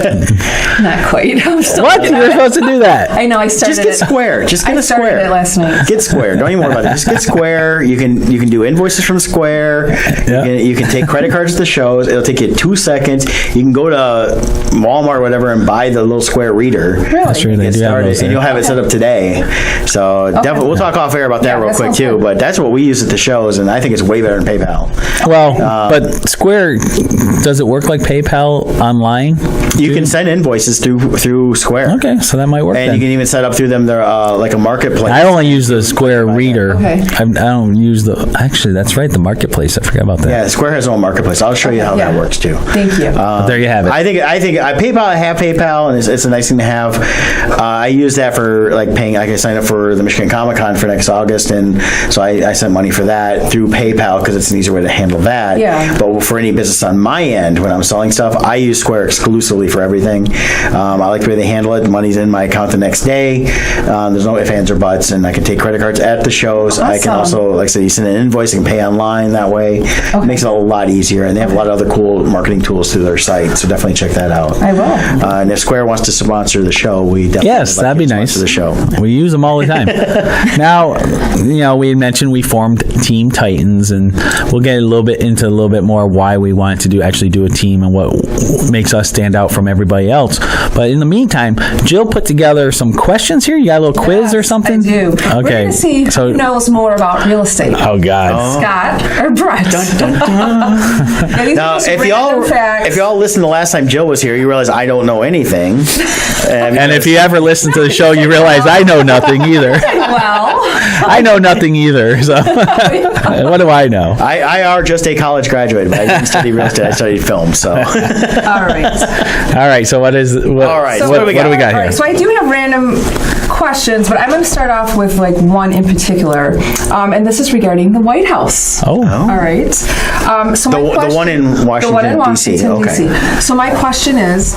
[SPEAKER 3] Not quite. I'm still
[SPEAKER 2] What? You're supposed to do that.
[SPEAKER 3] I know. I started
[SPEAKER 1] Just get Square. Just get a Square.
[SPEAKER 3] I started it last night.
[SPEAKER 1] Get Square. Don't even worry about it. Just get Square. You can do invoices from Square.
[SPEAKER 2] Yeah.
[SPEAKER 1] You can take credit cards at the shows. It'll take you 2 seconds. You can go to Walmart or whatever and buy the little Square reader.
[SPEAKER 3] Really?
[SPEAKER 2] That's true. They do have those,
[SPEAKER 1] and you'll have it set up today. So definitely, we'll talk off air about that real quick too. But that's what we use at the shows, and I think it's way better than PayPal.
[SPEAKER 2] Well, but Square, does it work like PayPal online?
[SPEAKER 1] You can send invoices through Square.
[SPEAKER 2] Okay, so that might work.
[SPEAKER 1] And
[SPEAKER 2] then.
[SPEAKER 1] you can even set up through them. They're like a marketplace.
[SPEAKER 2] I only use the Square reader.
[SPEAKER 3] Okay.
[SPEAKER 2] I don't use the. Actually, that's right. The marketplace. I forgot about that.
[SPEAKER 1] Yeah, Square has their own marketplace. I'll show you how that works too.
[SPEAKER 3] Thank you.
[SPEAKER 2] But there you have it.
[SPEAKER 1] I think PayPal. I have PayPal, and it's a nice thing to have. I use that for like paying. I can sign up for the Michigan Comic Con for next August, and so I sent money for that through PayPal because it's an easier way to handle that.
[SPEAKER 3] Yeah.
[SPEAKER 1] But for any business on my end, when I'm selling stuff, I use Square exclusively for everything. I like the way they handle it. The money's in my account the next day. There's no ifs, ands, or buts, and I can take credit cards at the shows.
[SPEAKER 3] Awesome.
[SPEAKER 1] I can also, like I said, you send an invoice, you can pay online that way. It makes it a lot easier, and they have a lot of other cool marketing tools through their site, so definitely check that out.
[SPEAKER 3] I will.
[SPEAKER 1] And if Square wants to sponsor the show, we definitely
[SPEAKER 2] That'd be nice.
[SPEAKER 1] The show.
[SPEAKER 2] We use them all the time. Now, we had mentioned we formed Team Titans, and we'll get a little bit more why we wanted to actually do a team and what makes us stand out from everybody else. But in the meantime, Jill put together some questions here. You got a little quiz or something?
[SPEAKER 3] I do.
[SPEAKER 2] Okay.
[SPEAKER 3] We're going to see who knows more about real estate.
[SPEAKER 2] Oh God.
[SPEAKER 3] Scott or Brett.
[SPEAKER 1] Now, if y'all listened the last time Jill was here, you realize I don't know anything.
[SPEAKER 2] And if you ever listen to the show, you realize I know nothing either.
[SPEAKER 3] Well,
[SPEAKER 2] I know nothing either. So what do I know?
[SPEAKER 1] I are just a college graduate, but I didn't study real estate. I studied film. So
[SPEAKER 3] all right.
[SPEAKER 2] So what do we got here?
[SPEAKER 3] Right, so I do have random questions, but I'm going to start off with like one in particular, and this is regarding the White House.
[SPEAKER 2] Oh.
[SPEAKER 3] All right. So
[SPEAKER 1] the one in Washington, D.C. Okay.
[SPEAKER 3] So my question is,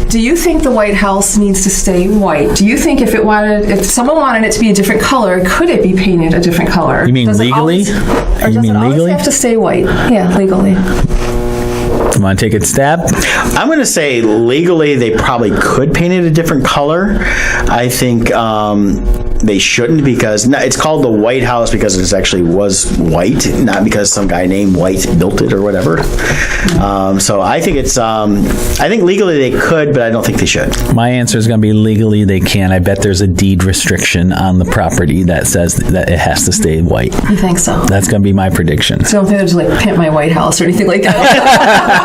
[SPEAKER 3] do you think the White House needs to stay white? Do you think if someone wanted it to be a different color, could it be painted a different color?
[SPEAKER 2] You mean legally?
[SPEAKER 3] Does it always have to stay white? Yeah, legally.
[SPEAKER 2] You want to take a stab?
[SPEAKER 1] I'm going to say legally they probably could paint it a different color. I think they shouldn't, because it's called the White House because it actually was white, not because some guy named White built it or whatever. So I think I think legally they could, but I don't think they should.
[SPEAKER 2] My answer is going to be legally they can. I bet there's a deed restriction on the property that says that it has to stay white.
[SPEAKER 3] You think so?
[SPEAKER 2] That's going to be my prediction.
[SPEAKER 3] So if it was like pimp my White House or anything like that.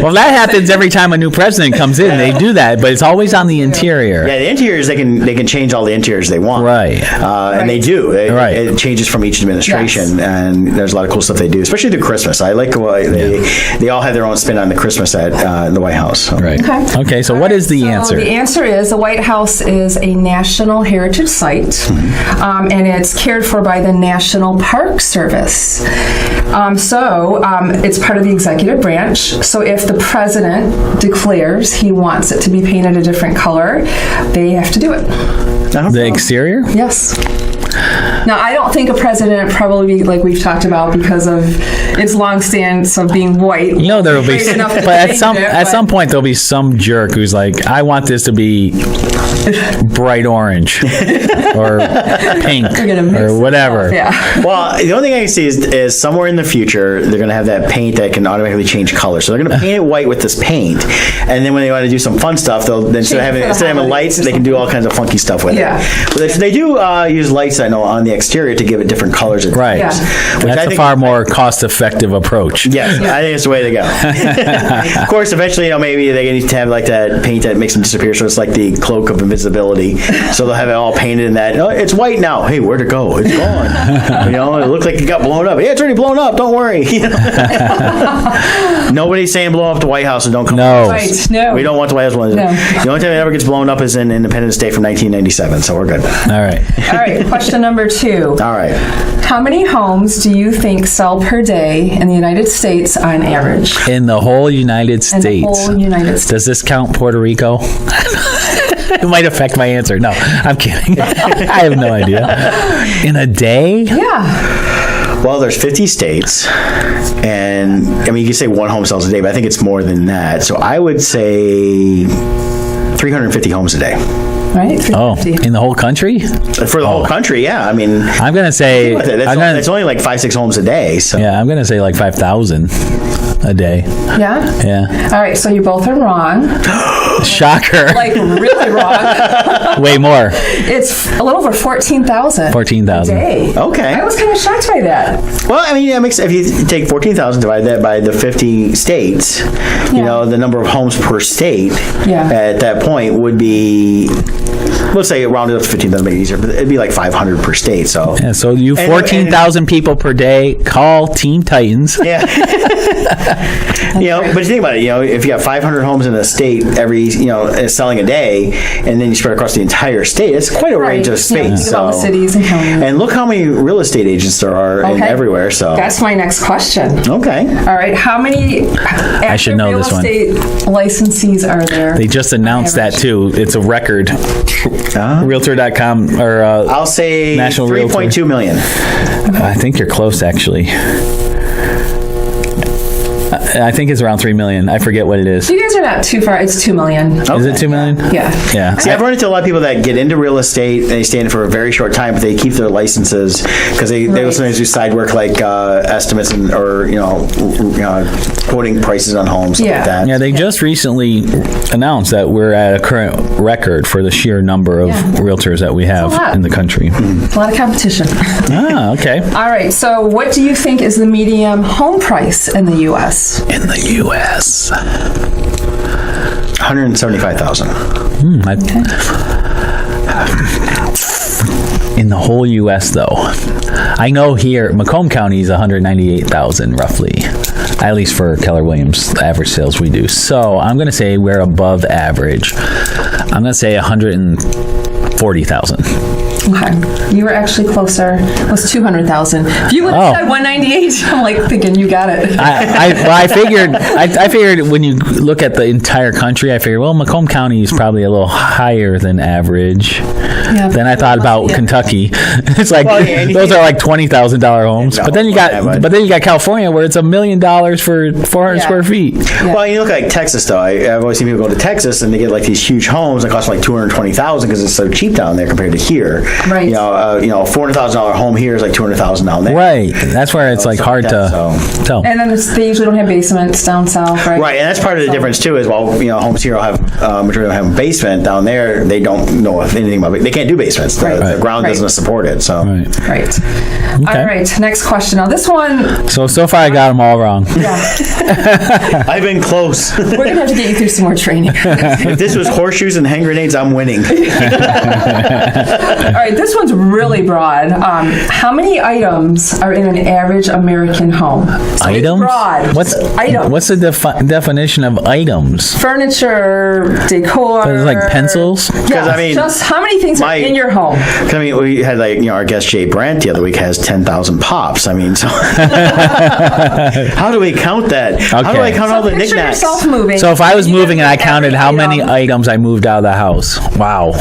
[SPEAKER 2] Well, that happens every time a new president comes in. They do that, but it's always on the interior.
[SPEAKER 1] Yeah, the interiors, they can change all the interiors they want.
[SPEAKER 2] Right.
[SPEAKER 1] And they do. It changes from each administration, and there's a lot of cool stuff they do, especially through Christmas. I like the way they all have their own spin on the Christmas at the White House. So.
[SPEAKER 2] Right. Okay, so what is the answer?
[SPEAKER 3] The answer is the White House is a National Heritage Site, and it's cared for by the National Park Service. So it's part of the executive branch. branch. So if the president declares he wants it to be painted a different color, they have to do it.
[SPEAKER 2] The exterior?
[SPEAKER 3] Yes. Now, I don't think a president probably, like we've talked about, because of its long stance of being white.
[SPEAKER 2] You know, there will be, but at some point there'll be some jerk who's like, I want this to be bright orange or pink or whatever.
[SPEAKER 3] Yeah.
[SPEAKER 1] Well, the only thing I can see is somewhere in the future they're going to have that paint that can automatically change color. So they're going to paint it white with this paint, and then when they want to do some fun stuff, they'll instead of having lights, they can do all kinds of funky stuff with it. But they do use lights, I know, on the exterior to give it different colors.
[SPEAKER 2] Right.
[SPEAKER 3] Yeah.
[SPEAKER 2] That's a far more cost-effective approach.
[SPEAKER 1] Yes, I think it's the way to go. Of course, eventually, maybe they need to have like that paint that makes them disappear, so it's like the cloak of invisibility. So they'll have it all painted in that. Oh, it's white now. Hey, where'd it go? It's gone. It looked like it got blown up. Yeah, it's already blown up. Don't worry. Nobody's saying blow up the White House and don't come.
[SPEAKER 2] No.
[SPEAKER 3] Right. No.
[SPEAKER 1] We don't want the White House blown up. No. The only time it ever gets blown up is in Independence Day from 1997. So we're good.
[SPEAKER 2] All right.
[SPEAKER 3] All right. Question number 2.
[SPEAKER 1] All right.
[SPEAKER 3] How many homes do you think sell per day in the United States on average?
[SPEAKER 2] In the whole United States.
[SPEAKER 3] In the whole United States.
[SPEAKER 2] Does this count Puerto Rico? It might affect my answer. No, I'm kidding. I have no idea. In a day?
[SPEAKER 3] Yeah.
[SPEAKER 1] Well, there's 50 states, and you can say one home sells a day, but I think it's more than that. So I would say 350 homes a day.
[SPEAKER 3] Right?
[SPEAKER 2] Oh, in the whole country?
[SPEAKER 1] For the whole country, yeah. I'm
[SPEAKER 2] going to say...
[SPEAKER 1] It's only like 5-6 homes a day. So.
[SPEAKER 2] Yeah, I'm going to say like 5,000 a day.
[SPEAKER 3] Yeah?
[SPEAKER 2] Yeah.
[SPEAKER 3] All right, so you both are wrong.
[SPEAKER 2] Shocker.
[SPEAKER 3] Like, really wrong.
[SPEAKER 2] Way more.
[SPEAKER 3] It's a little over 14,000.
[SPEAKER 2] 14,000.
[SPEAKER 3] A day.
[SPEAKER 1] Okay.
[SPEAKER 3] I was kind of shocked by that.
[SPEAKER 1] Well, it makes, if you take 14,000, divide that by the 50 states, the number of homes per state at that point would be... Let's say round it up to 15 doesn't make it easier, but it'd be like 500 per state. So
[SPEAKER 2] yeah, so you 14,000 people per day call Teen Titans.
[SPEAKER 1] Yeah. But you think about it, if you have 500 homes in a state every, selling a day, and then you spread across the entire state, it's quite a range of space.
[SPEAKER 3] Think about the cities and counties.
[SPEAKER 1] And look how many real estate agents there are everywhere. So
[SPEAKER 3] that's my next question.
[SPEAKER 1] Okay.
[SPEAKER 3] All right. How many
[SPEAKER 2] I should know this one.
[SPEAKER 3] real estate licensees are there?
[SPEAKER 2] They just announced that too. It's a record. Realtor.com or
[SPEAKER 1] I'll say
[SPEAKER 2] National
[SPEAKER 1] 3.2 million.
[SPEAKER 2] I think you're close, actually. I think it's around 3 million. I forget what it is.
[SPEAKER 3] You guys are not too far. It's 2 million.
[SPEAKER 2] Okay. Is it 2 million?
[SPEAKER 3] Yeah.
[SPEAKER 2] Yeah.
[SPEAKER 1] See, I've run into a lot of people that get into real estate. They stay in it for a very short time, but they keep their licenses because they will sometimes do side work like estimates or quoting prices on homes, like that.
[SPEAKER 2] Yeah, they just recently announced that we're at a current record for the sheer number of realtors that we have in the country.
[SPEAKER 3] A lot of competition.
[SPEAKER 2] Ah, okay.
[SPEAKER 3] All right. So, what do you think is the median home price in the U.S.?
[SPEAKER 2] In the U.S.
[SPEAKER 1] 175,000.
[SPEAKER 2] In the whole U.S., though, I know here Macomb County is 198,000 roughly, at least for Keller Williams, the average sales we do. So I'm going to say we're above average. I'm going to say 140,000.
[SPEAKER 3] Okay. You were actually closer. It was 200,000. If you would have said 198, I'm like thinking you got it.
[SPEAKER 2] I figured when you look at the entire country, I figured, well, Macomb County is probably a little higher than average. Yeah, then I thought about Kentucky. It's like those are like $20,000 homes. But then you got California where it's $1 million for 400 square feet.
[SPEAKER 1] Yeah. Well, you look like Texas though. I've always seen people go to Texas and they get like these huge homes that cost like $220,000 because it's so cheap down there compared to here.
[SPEAKER 3] Right.
[SPEAKER 1] $400,000 home here is like $200,000 down there.
[SPEAKER 2] Right. That's where it's like hard to tell.
[SPEAKER 3] And then they usually don't have basements down south, right?
[SPEAKER 1] Right, and that's part of the difference too. Is homes here will have majority of them have a basement. Down there, they don't know anything about it. They can't do basements. The ground doesn't support it. So
[SPEAKER 3] right.
[SPEAKER 2] Okay.
[SPEAKER 3] All right. Next question. Now this one.
[SPEAKER 2] So far I got them all wrong.
[SPEAKER 3] Yeah.
[SPEAKER 1] I've been close.
[SPEAKER 3] We're gonna have to get you through some more training.
[SPEAKER 1] If this was horseshoes and hand grenades, I'm winning.
[SPEAKER 3] All right, this one's really broad. How many items are in an average American home? So
[SPEAKER 2] items?
[SPEAKER 3] Broad.
[SPEAKER 2] What's the definition of items?
[SPEAKER 3] Furniture, decor.
[SPEAKER 2] So it's like pencils?
[SPEAKER 3] Yeah,
[SPEAKER 1] I mean,
[SPEAKER 3] just how many things are in your home?
[SPEAKER 1] I mean, we had our guest Jay Brandt the other week has 10,000 pops. I mean, so how do we count that? Okay. How do I count all the
[SPEAKER 3] picture
[SPEAKER 1] knickknacks?
[SPEAKER 3] yourself moving.
[SPEAKER 2] So if I was moving and I counted how many items I moved out of the house. Wow.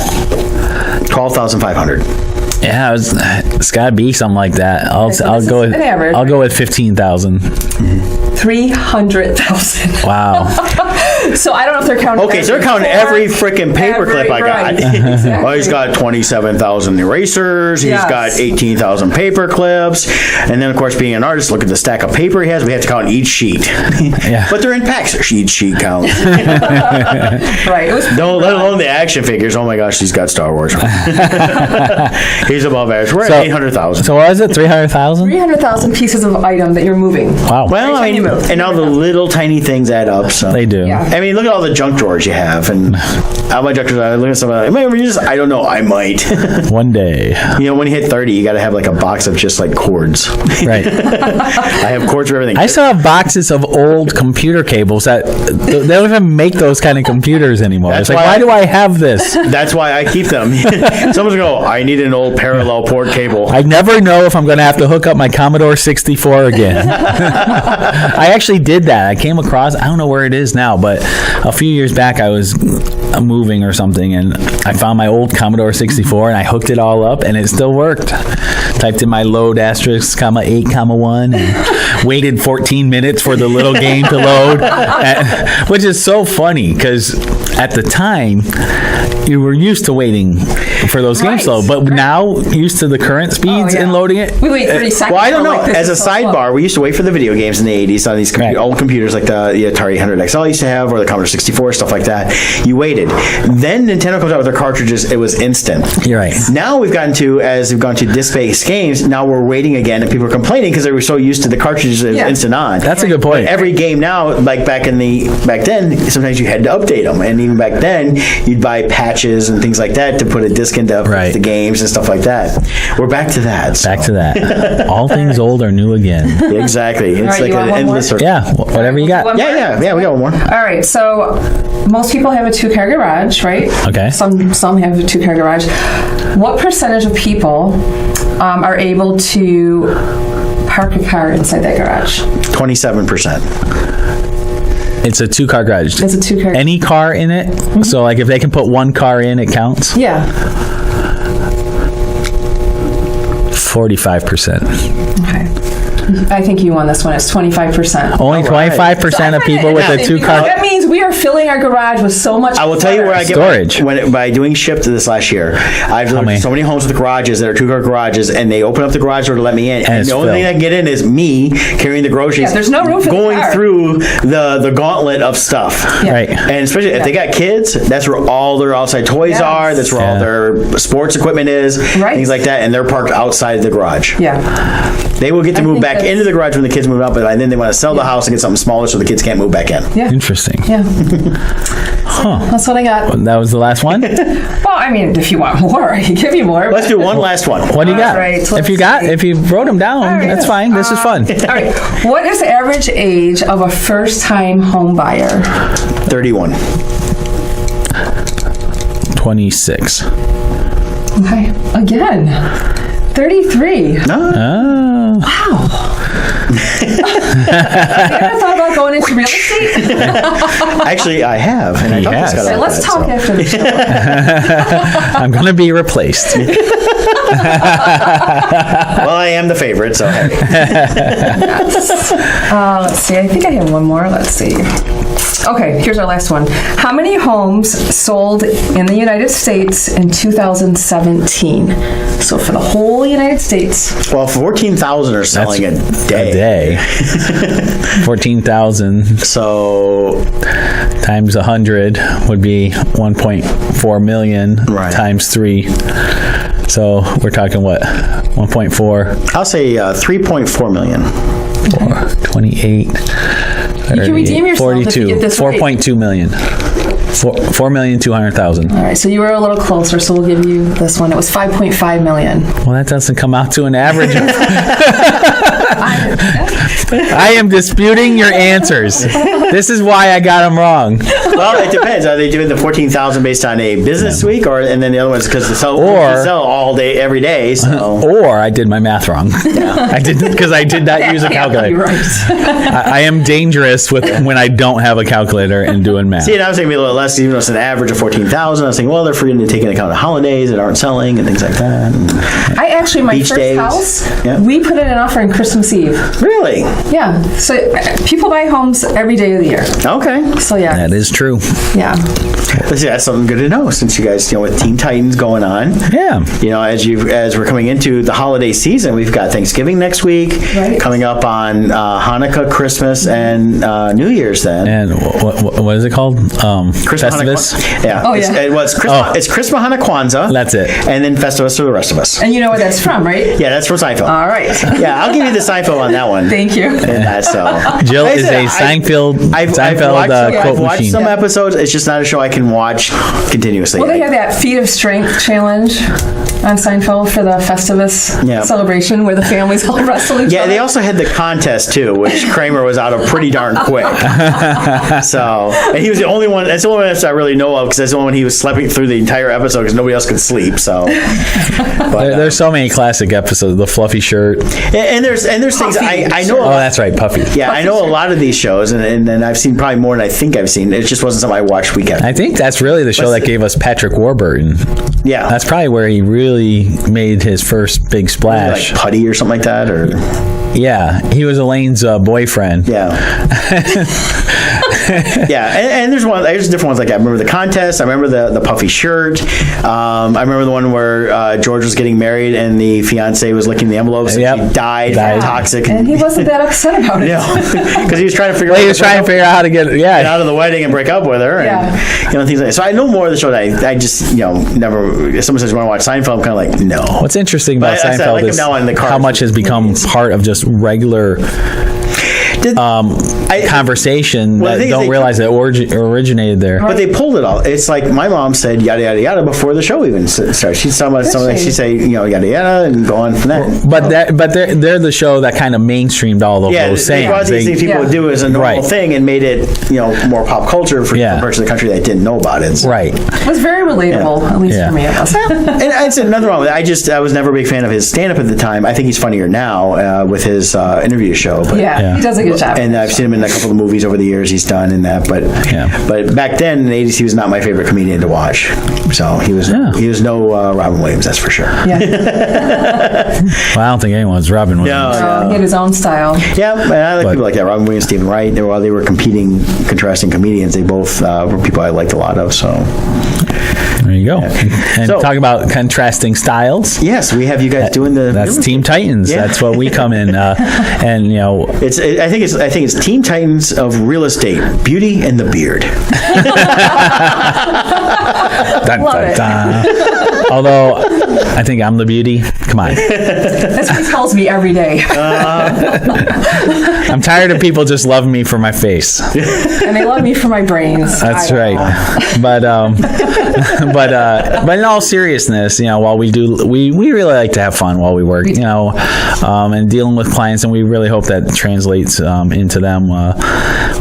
[SPEAKER 1] 12,500.
[SPEAKER 2] Yeah, it's got to be something like that. I'll go with
[SPEAKER 3] average,
[SPEAKER 2] I'll go with 15,000.
[SPEAKER 3] 300,000.
[SPEAKER 2] Wow.
[SPEAKER 3] So I don't know if they're counting.
[SPEAKER 1] Okay, so they're counting every freaking paperclip I got.
[SPEAKER 3] Exactly.
[SPEAKER 1] Well, he's got 27,000 erasers. He's got 18,000 paper clips, and then of course, being an artist, look at the stack of paper he has. We have to count each sheet.
[SPEAKER 2] Yeah.
[SPEAKER 1] But they're in packs. Each sheet counts.
[SPEAKER 3] Right.
[SPEAKER 1] No, let alone the action figures. Oh my gosh, he's got Star Wars. He's above average. We're at 800,000.
[SPEAKER 2] So what is it? 300,000?
[SPEAKER 3] 300,000 pieces of item that you're moving.
[SPEAKER 2] Wow.
[SPEAKER 1] Well, I mean, and all the little tiny things add up. So
[SPEAKER 2] They do.
[SPEAKER 3] Yeah.
[SPEAKER 1] I mean, look at all the junk drawers you have, and how my junk drawers. I look at some. I don't know. I might.
[SPEAKER 2] One day.
[SPEAKER 1] When you hit 30, you got to have like a box of just like cords.
[SPEAKER 2] Right.
[SPEAKER 1] I have cords for everything.
[SPEAKER 2] I still have boxes of old computer cables that they don't even make those kind of computers anymore.
[SPEAKER 1] That's
[SPEAKER 2] it's like, why do I have this?
[SPEAKER 1] That's why I keep them. Someone's going to go, I need an old parallel port cable.
[SPEAKER 2] I never know if I'm going to have to hook up my Commodore 64 again. I actually did that. I came across, I don't know where it is now, but a few years back I was moving or something, and I found my old Commodore 64 and I hooked it all up and it still worked. Typed in my load asterisk, comma 8, comma 1, and waited 14 minutes for the little game to load, which is so funny because at the time you were used to waiting for those games to load, but now used to the current speeds in loading it.
[SPEAKER 3] We wait 30 seconds.
[SPEAKER 1] Well, I don't know.
[SPEAKER 3] Like,
[SPEAKER 1] as a sidebar, we used to wait for the video games in the 80s on these old computers like the Atari 800XL used to have, or the Commodore 64, stuff like that. You waited. Then Nintendo comes out with their cartridges. It was instant.
[SPEAKER 2] You're right.
[SPEAKER 1] Now we've gone to disc-based games, now we're waiting again, and people are complaining because they were so used to the cartridges instant on.
[SPEAKER 2] That's a good point.
[SPEAKER 1] But every game now, like back then, sometimes you had to update them, and even back then, you'd buy patches and things like that to put a disc into the games and stuff like that. We're back to that. So.
[SPEAKER 2] Back to that. All things old are new again.
[SPEAKER 1] Exactly. It's like an endless circle.
[SPEAKER 2] Yeah, whatever you got.
[SPEAKER 1] Yeah, we got one more.
[SPEAKER 3] All right, so most people have a 2-car garage, right?
[SPEAKER 2] Okay.
[SPEAKER 3] Some have a 2-car garage. What percentage of people are able to park a car inside that garage?
[SPEAKER 1] 27%.
[SPEAKER 2] It's a 2-car garage.
[SPEAKER 3] It's a 2-car.
[SPEAKER 2] Any car in it? Mm-hmm. So, like, if they can put one car in, it counts?
[SPEAKER 3] Yeah.
[SPEAKER 2] 45%.
[SPEAKER 3] Okay. I think you won this one. It's 25%.
[SPEAKER 2] Only 25% of people with a 2-car.
[SPEAKER 3] That means we are filling our garage with so much.
[SPEAKER 1] I will tell you where I get
[SPEAKER 2] storage.
[SPEAKER 1] By doing Shift this last year. I've looked at so many homes with garages that are 2-car garages, and they open up the garage door to let me in. And the only thing I can get in is me carrying the groceries.
[SPEAKER 3] Yeah, there's no room for
[SPEAKER 1] going
[SPEAKER 3] the car.
[SPEAKER 1] through the gauntlet of stuff.
[SPEAKER 3] Yeah.
[SPEAKER 2] Right.
[SPEAKER 1] And especially if they got kids, that's where all their outside toys are. That's where all their sports equipment is.
[SPEAKER 3] Right.
[SPEAKER 1] Things like that, and they're parked outside the garage.
[SPEAKER 3] Yeah.
[SPEAKER 1] They will get to move back into the garage when the kids move out, but then they want to sell the house and get something smaller so the kids can't move back in.
[SPEAKER 3] Yeah.
[SPEAKER 2] Interesting.
[SPEAKER 3] Yeah. That's what I got.
[SPEAKER 2] That was the last one?
[SPEAKER 3] Well, I mean, if you want more, I can give you more.
[SPEAKER 1] Let's do one last one.
[SPEAKER 2] What do you got?
[SPEAKER 3] Right,
[SPEAKER 2] if you wrote them down, that's fine. This is fun.
[SPEAKER 3] All right. What is the average age of a first-time home buyer?
[SPEAKER 1] 31.
[SPEAKER 2] 26.
[SPEAKER 3] Okay. Again. 33.
[SPEAKER 1] No.
[SPEAKER 3] Wow. You ever thought about going into real estate?
[SPEAKER 1] Actually, I have. And I
[SPEAKER 2] has.
[SPEAKER 3] So let's talk after the show.
[SPEAKER 2] I'm going to be replaced.
[SPEAKER 1] Well, I am the favorite, so hey.
[SPEAKER 3] Let's see. I think I have one more. Let's see. Okay, here's our last one. How many homes sold in the United States in 2017? So for the whole United States.
[SPEAKER 1] Well, 14,000 are selling a day.
[SPEAKER 2] 14,000.
[SPEAKER 1] So
[SPEAKER 2] times 100 would be 1.4 million times 3. So we're talking what? 1.4.
[SPEAKER 1] I'll say 3.4 million.
[SPEAKER 2] 4, 28. 30,
[SPEAKER 3] you can redeem yourself
[SPEAKER 2] 42,
[SPEAKER 3] if you get this
[SPEAKER 2] 4.2 million. $4,200,000.
[SPEAKER 3] All right, so you were a little closer, so we'll give you this one. It was $5.5 million.
[SPEAKER 2] Well, that doesn't come out to an average of... I am disputing your answers. This is why I got them wrong.
[SPEAKER 1] Well, it depends. Are they doing the 14,000 based on a business week, and then the other one's because they sell all day, every day? So.
[SPEAKER 2] Or I did my math wrong. I didn't, because I did not use a calculator.
[SPEAKER 3] You're right.
[SPEAKER 2] I am dangerous when I don't have a calculator and doing math.
[SPEAKER 1] See, and I was thinking a little less, even though it's an average of 14,000. I was thinking, well, they're forgetting to take into account the holidays that aren't selling and things like that.
[SPEAKER 3] I actually, my
[SPEAKER 1] Beach
[SPEAKER 3] first
[SPEAKER 1] days.
[SPEAKER 3] house,
[SPEAKER 1] Yeah.
[SPEAKER 3] we put in an offer on Christmas Eve.
[SPEAKER 1] Really?
[SPEAKER 3] Yeah. So people buy homes every day of the year.
[SPEAKER 1] Okay.
[SPEAKER 3] So yeah.
[SPEAKER 2] That is true.
[SPEAKER 3] Yeah.
[SPEAKER 1] That's something good to know, since you guys, with Teen Titans going on.
[SPEAKER 2] Yeah.
[SPEAKER 1] As we're coming into the holiday season, we've got Thanksgiving next week,
[SPEAKER 3] Right.
[SPEAKER 1] coming up on Hanukkah, Christmas, and New Year's. Then
[SPEAKER 2] And what is it called?
[SPEAKER 1] Christmas,
[SPEAKER 2] Festivus?
[SPEAKER 1] Hanukkah. Yeah.
[SPEAKER 3] Oh,
[SPEAKER 1] It's,
[SPEAKER 3] yeah.
[SPEAKER 1] it's Christmas. It's Christmas, Hanukkah, Kwanzaa.
[SPEAKER 2] That's it.
[SPEAKER 1] And then Festivus for the rest of us.
[SPEAKER 3] And you know where that's from, right?
[SPEAKER 1] Yeah, that's from Seinfeld.
[SPEAKER 3] All right.
[SPEAKER 1] Yeah, I'll give you the Seinfeld on that one.
[SPEAKER 3] Thank you.
[SPEAKER 1] And that, so.
[SPEAKER 2] Jill
[SPEAKER 1] Like I
[SPEAKER 2] is
[SPEAKER 1] said,
[SPEAKER 2] a Seinfeld
[SPEAKER 1] I've
[SPEAKER 2] quote
[SPEAKER 1] watched
[SPEAKER 2] machine.
[SPEAKER 1] some episodes. It's just not a show I can watch continuously.
[SPEAKER 3] Well, they have that Feet of Strength challenge on Seinfeld for the Festivus celebration where the families all wrestle each
[SPEAKER 1] Yeah,
[SPEAKER 3] other.
[SPEAKER 1] they also had the contest too, which Kramer was out of pretty darn quick. So, and he was the only one. That's the only one that I really know of, because that's the only one he was sleeping through the entire episode because nobody else could sleep. So, but,
[SPEAKER 2] There's so many classic episodes. The fluffy shirt.
[SPEAKER 1] and there's things I know.
[SPEAKER 2] Oh, that's right, Puffy.
[SPEAKER 1] Yeah, I know a lot of these shows, and I've seen probably more than I think I've seen. It just wasn't something I watched week after.
[SPEAKER 2] I think that's really the show that gave us Patrick Warburton.
[SPEAKER 1] Yeah,
[SPEAKER 2] That's probably where he really made his first big splash.
[SPEAKER 1] like Putty or something like that, or
[SPEAKER 2] Yeah, he was Elaine's boyfriend.
[SPEAKER 1] yeah. Yeah, and there's different ones like that. I remember the contest. I remember the puffy shirt. I remember the one where George was getting married and the fiance was licking the envelopes and she died from toxic.
[SPEAKER 3] And he wasn't that upset about it.
[SPEAKER 1] Because he was trying to figure
[SPEAKER 2] out how to get
[SPEAKER 1] out of the wedding and break up with her, and things like that. So I know more of the show that I just never. If someone says you want to watch Seinfeld, I'm kind of like, no.
[SPEAKER 2] What's interesting about Seinfeld is how much has become part of just regular conversation that don't realize that originated there.
[SPEAKER 1] But they pulled it all. It's like my mom said yada yada yada before the show even started. She's talking about something. She'd say yada yada and go on from that.
[SPEAKER 2] But they're the show that kind of mainstreamed all of those sayings.
[SPEAKER 1] They brought these things people would do as a normal thing and made it more pop culture for parts of the country that didn't know about it. So.
[SPEAKER 2] Right.
[SPEAKER 3] It was very relatable, at least for me. It was.
[SPEAKER 1] And I said nothing wrong with it. I was never a big fan of his stand up at the time. I think he's funnier now with his interview show. But,
[SPEAKER 3] he does a good job.
[SPEAKER 1] And I've seen him in a couple of movies over the years he's done in that. But back then in the 80s, he was not my favorite comedian to watch. So he was no Robin Williams, that's for sure.
[SPEAKER 3] Yeah.
[SPEAKER 2] Well, I don't think anyone's Robin Williams.
[SPEAKER 3] No. He had his own style.
[SPEAKER 1] Yeah, and I like people like that. Robin Williams, Stephen Wright. While they were contrasting comedians, they both were people I liked a lot of. So
[SPEAKER 2] there you go. And talk about contrasting styles.
[SPEAKER 1] Yes, we have you guys doing the.
[SPEAKER 2] That's Teen Titans. Yeah. That's what we come in, and
[SPEAKER 1] I think it's Teen Titans of real estate, beauty and the beard.
[SPEAKER 2] Dun, dun, dun. Although I think I'm the beauty. Come on.
[SPEAKER 3] That's what he tells me every day.
[SPEAKER 2] I'm tired of people just loving me for my face.
[SPEAKER 3] And they love me for my brains.
[SPEAKER 2] That's right. But in all seriousness, while we really like to have fun while we work, and dealing with clients, and we really hope that translates into them.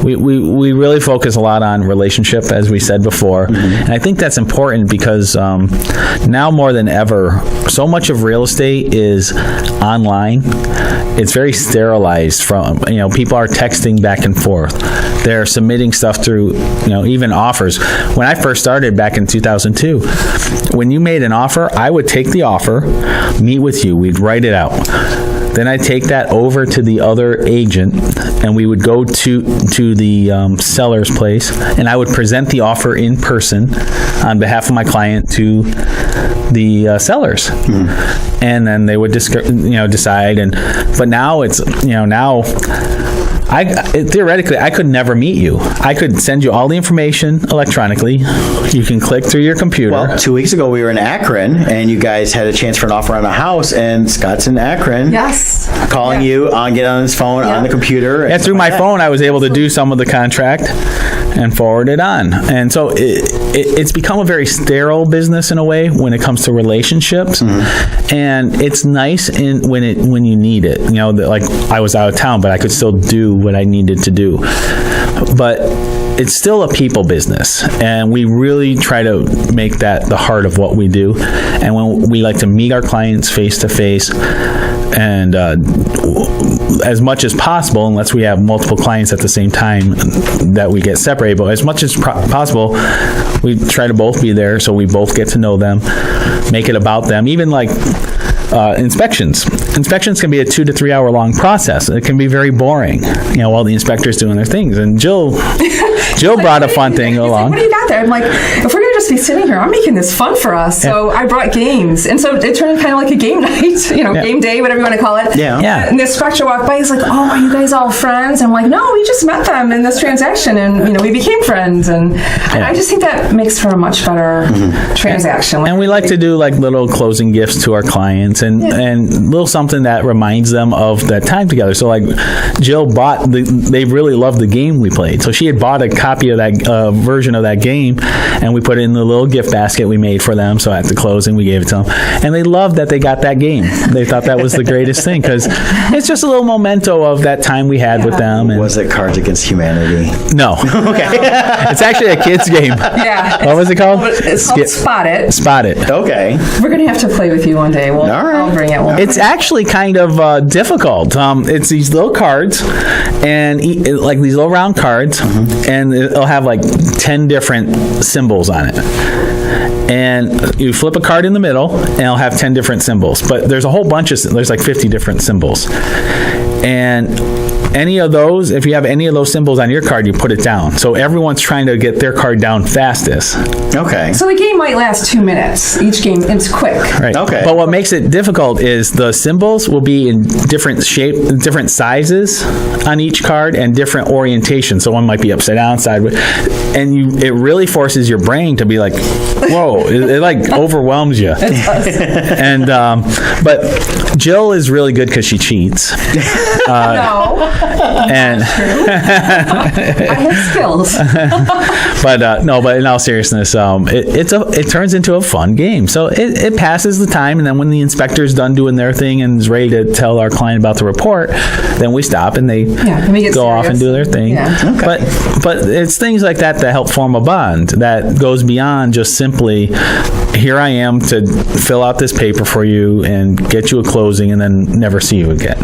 [SPEAKER 2] We really focus a lot on relationship, as we said before, and I think that's important because now more than ever, so much of real estate is online. It's very sterilized. From people are texting back and forth. They're submitting stuff through even offers. When I first started back in 2002, when you made an offer, I would take the offer, meet with you, we'd write it out. Then I'd take that over to the other agent, and we would go to the seller's place, and I would present the offer in person on behalf of my client to the sellers, and then they would decide. But now it's now. Theoretically, I could never meet you. I could send you all the information electronically. You can click through your computer.
[SPEAKER 1] Well, 2 weeks ago we were in Akron, and you guys had a chance for an offer on a house, and Scott's in Akron.
[SPEAKER 3] Yes.
[SPEAKER 1] Calling you get on his phone on the computer.
[SPEAKER 2] And through my phone, I was able to do some of the contract. and forward it on. And so it's become a very sterile business in a way when it comes to relationships. And it's nice when you need it. You know, like I was out of town, but I could still do what I needed to do. But it's still a people business, and we really try to make that the heart of what we do. And when we like to meet our clients face to face, and as much as possible, unless we have multiple clients at the same time, that we get separated. But as much as possible, we try to both be there, so we both get to know them, make it about them. Even like inspections can be a 2 to 3 hour long process. It can be very boring, you know, while the inspector's doing their things. And Jill brought a fun thing along.
[SPEAKER 3] Like, what do you got there? I'm like, if we're gonna just be sitting here, I'm making this fun for us. So I brought games, and so it turned kind of like a game night, you know, game day, whatever you want to call it.
[SPEAKER 2] Yeah.
[SPEAKER 3] And the inspector walked by. He's like, "Oh, are you guys all friends?" I'm like, "No, we just met them in this transaction, and you know, we became friends." And I just think that makes for a much better transaction.
[SPEAKER 2] And we like to do like little closing gifts to our clients, and little something that reminds them of that time together. So like Jill they really loved the game we played. So she had bought a copy of that version of that game, and we put it in the little gift basket we made for them. So at the closing, we gave it to them, and they loved that they got that game. They thought that was the greatest thing, because it's just a little memento of that time we had with them. And
[SPEAKER 1] was it Cards Against Humanity?
[SPEAKER 2] No.
[SPEAKER 1] Okay.
[SPEAKER 2] It's actually a kid's game.
[SPEAKER 3] Yeah.
[SPEAKER 2] What was it called?
[SPEAKER 3] It's called Spot It.
[SPEAKER 2] Spot It.
[SPEAKER 1] Okay.
[SPEAKER 3] We're gonna have to play with you one day.
[SPEAKER 1] All right.
[SPEAKER 3] I'll bring it.
[SPEAKER 2] It's actually kind of difficult. It's these little cards, and like these little round cards, and it'll have like 10 different symbols on it. And you flip a card in the middle, and it'll have 10 different symbols. But there's a whole bunch there's like 50 different symbols. And any of those, if you have any of those symbols on your card, you put it down. So everyone's trying to get their card down fastest.
[SPEAKER 1] Okay.
[SPEAKER 3] So the game might last 2 minutes. Each game, it's quick.
[SPEAKER 2] Right.
[SPEAKER 1] Okay.
[SPEAKER 2] But what makes it difficult is the symbols will be in different different sizes on each card, and different orientations. So one might be upside down, sideways, and it really forces your brain to be like, whoa! It like overwhelms you.
[SPEAKER 3] It does.
[SPEAKER 2] And but Jill is really good because she cheats.
[SPEAKER 3] No.
[SPEAKER 2] And
[SPEAKER 3] I have skills.
[SPEAKER 2] but in all seriousness, it turns into a fun game. So it passes the time, and then when the inspector's done doing their thing and is ready to tell our client about the report, then we stop and they go off and do their thing.
[SPEAKER 3] Yeah.
[SPEAKER 1] Okay.
[SPEAKER 2] But it's things like that help form a bond that goes beyond just simply, here I am to fill out this paper for you and get you a closing and then never see you again.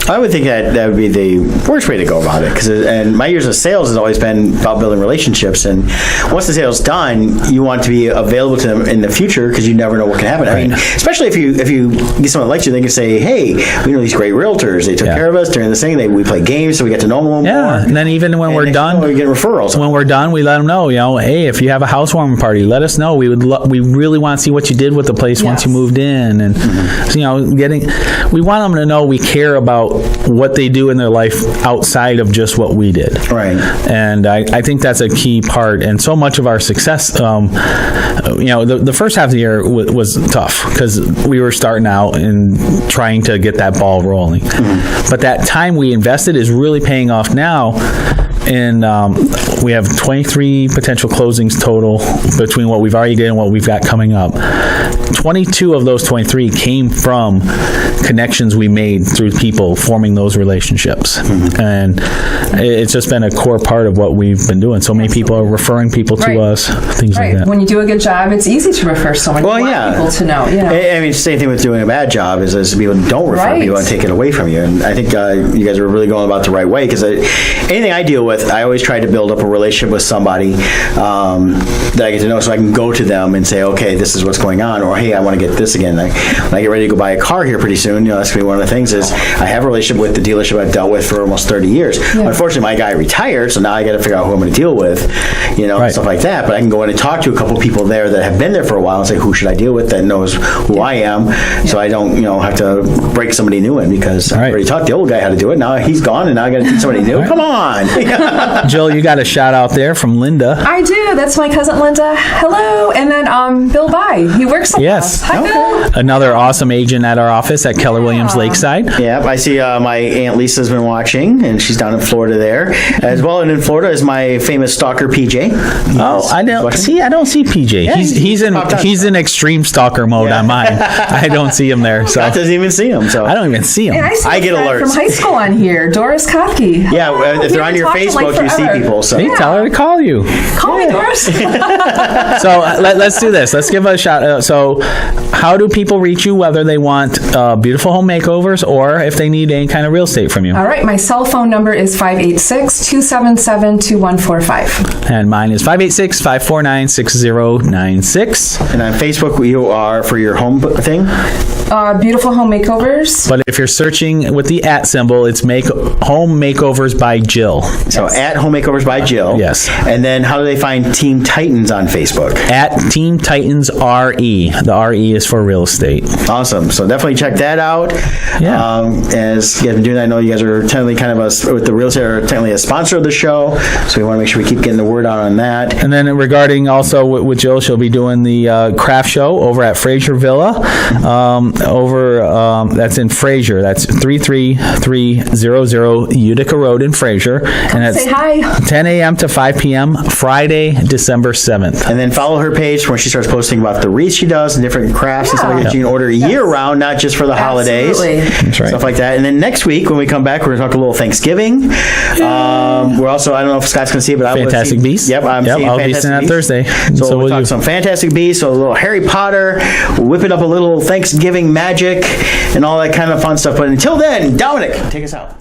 [SPEAKER 1] I would think that would be the worst way to go about it, and my years of sales has always been about building relationships, and once the sale's done, you want to be available to them in the future, because you never know what can happen. Right. I mean, especially if you get someone that likes you, they can say, hey, we know these great realtors, they took care of us during this thing, we play games, so we get to know them a little more.
[SPEAKER 2] And then even when we're done,
[SPEAKER 1] we get referrals.
[SPEAKER 2] When we're done, we let them know, hey, if you have a housewarming party, let us know. We really want to see what you did with the place once you moved in, and we want them to know we care about what they do in their life outside of just what we did.
[SPEAKER 1] Right.
[SPEAKER 2] And I think that's a key part. And so much of our success, the first half of the year was tough because we were starting out and trying to get that ball rolling. But that time we invested is really paying off now. And we have 23 potential closings total between what we've already did and what we've got coming up. 22 of those 23 came from connections we made through people forming those relationships. And it's just been a core part of what we've been doing. So many people are referring people to us, things like that.
[SPEAKER 3] When you do a good job, it's easy to refer someone. You want people to know.
[SPEAKER 1] I mean, same thing with doing a bad job is people don't refer people and take it away from you. And I think you guys are really going about the right way, because anything I deal with, I always try to build up a relationship with somebody that I get to know, so I can go to them and say, okay, this is what's going on, or hey, I want to get this again. When I get ready to go buy a car here pretty soon, that's going to be one of the things is I have a relationship with the dealership I've dealt with for almost 30 years. Unfortunately, my guy retired, so now I got to figure out who I'm going to deal with, and stuff like that. But I can go in and talk to a couple people there that have been there for a while and say, who should I deal with that knows who I am, so I don't, have to break somebody new in, because I already taught the old guy how to do it. Now he's gone, and now I got to teach somebody new. Come on.
[SPEAKER 2] Jill, you got a shout out there from Linda.
[SPEAKER 3] I do. That's my cousin Linda. Hello. And then Bill By. He works with us. Hi, Bill.
[SPEAKER 2] Another awesome agent at our office at Keller Williams Lakeside.
[SPEAKER 1] Yeah, I see my Aunt Lisa's been watching, and she's down in Florida there as well. And in Florida is my famous stalker PJ.
[SPEAKER 2] I don't see PJ. Yeah, he's in extreme stalker mode on mine. I don't see him there. So
[SPEAKER 1] Scott doesn't even see him. So
[SPEAKER 2] I don't even see him.
[SPEAKER 3] And I
[SPEAKER 1] get alerts
[SPEAKER 3] from high school on here, Doris Kofke.
[SPEAKER 1] Yeah, if they're on your Facebook, you see people. So
[SPEAKER 2] tell her to call you.
[SPEAKER 3] Call me, Doris.
[SPEAKER 2] So let's do this. Let's give a shout out. So how do people reach you, whether they want beautiful home makeovers or if they need any kind of real estate from you?
[SPEAKER 3] All right. My cell phone number is 586-277-2145.
[SPEAKER 2] And mine is 586-549-6096.
[SPEAKER 1] And on Facebook, you are for your home thing?
[SPEAKER 3] Beautiful Home Makeovers.
[SPEAKER 2] But if you're searching with the @ symbol, it's Home Makeovers by Jill.
[SPEAKER 1] So at Home Makeovers by Jill.
[SPEAKER 2] Yes.
[SPEAKER 1] And then how do they find Team Titans on Facebook?
[SPEAKER 2] At Team Titans RE. The RE is for real estate.
[SPEAKER 1] Awesome. So definitely check that out.
[SPEAKER 2] Yeah.
[SPEAKER 1] As you guys have been doing that, I know you guys are technically with the real estate are technically a sponsor of the show. So we want to make sure we keep getting the word out on that.
[SPEAKER 2] And then regarding also with Jill, she'll be doing the craft show over at Fraser Villa. That's in Fraser. That's 33300 Utica Road in Fraser. And that's
[SPEAKER 3] say hi.
[SPEAKER 2] 10 a.m. to 5 p.m. Friday, December 7th.
[SPEAKER 1] And then follow her page when she starts posting about the wreaths she does and different crafts and stuff like that. You can order year round, not just for the holidays.
[SPEAKER 2] That's right.
[SPEAKER 1] Stuff like that. And then next week when we come back, we're going to talk a little Thanksgiving. We're also, I don't know if Scott's going to see it, but
[SPEAKER 2] Fantastic Beasts.
[SPEAKER 1] Yep,
[SPEAKER 2] I'll be seeing that Thursday.
[SPEAKER 1] So we'll talk some Fantastic Beasts, so a little Harry Potter, whip it up a little Thanksgiving magic and all that kind of fun stuff. But until then, Dominic, take us out.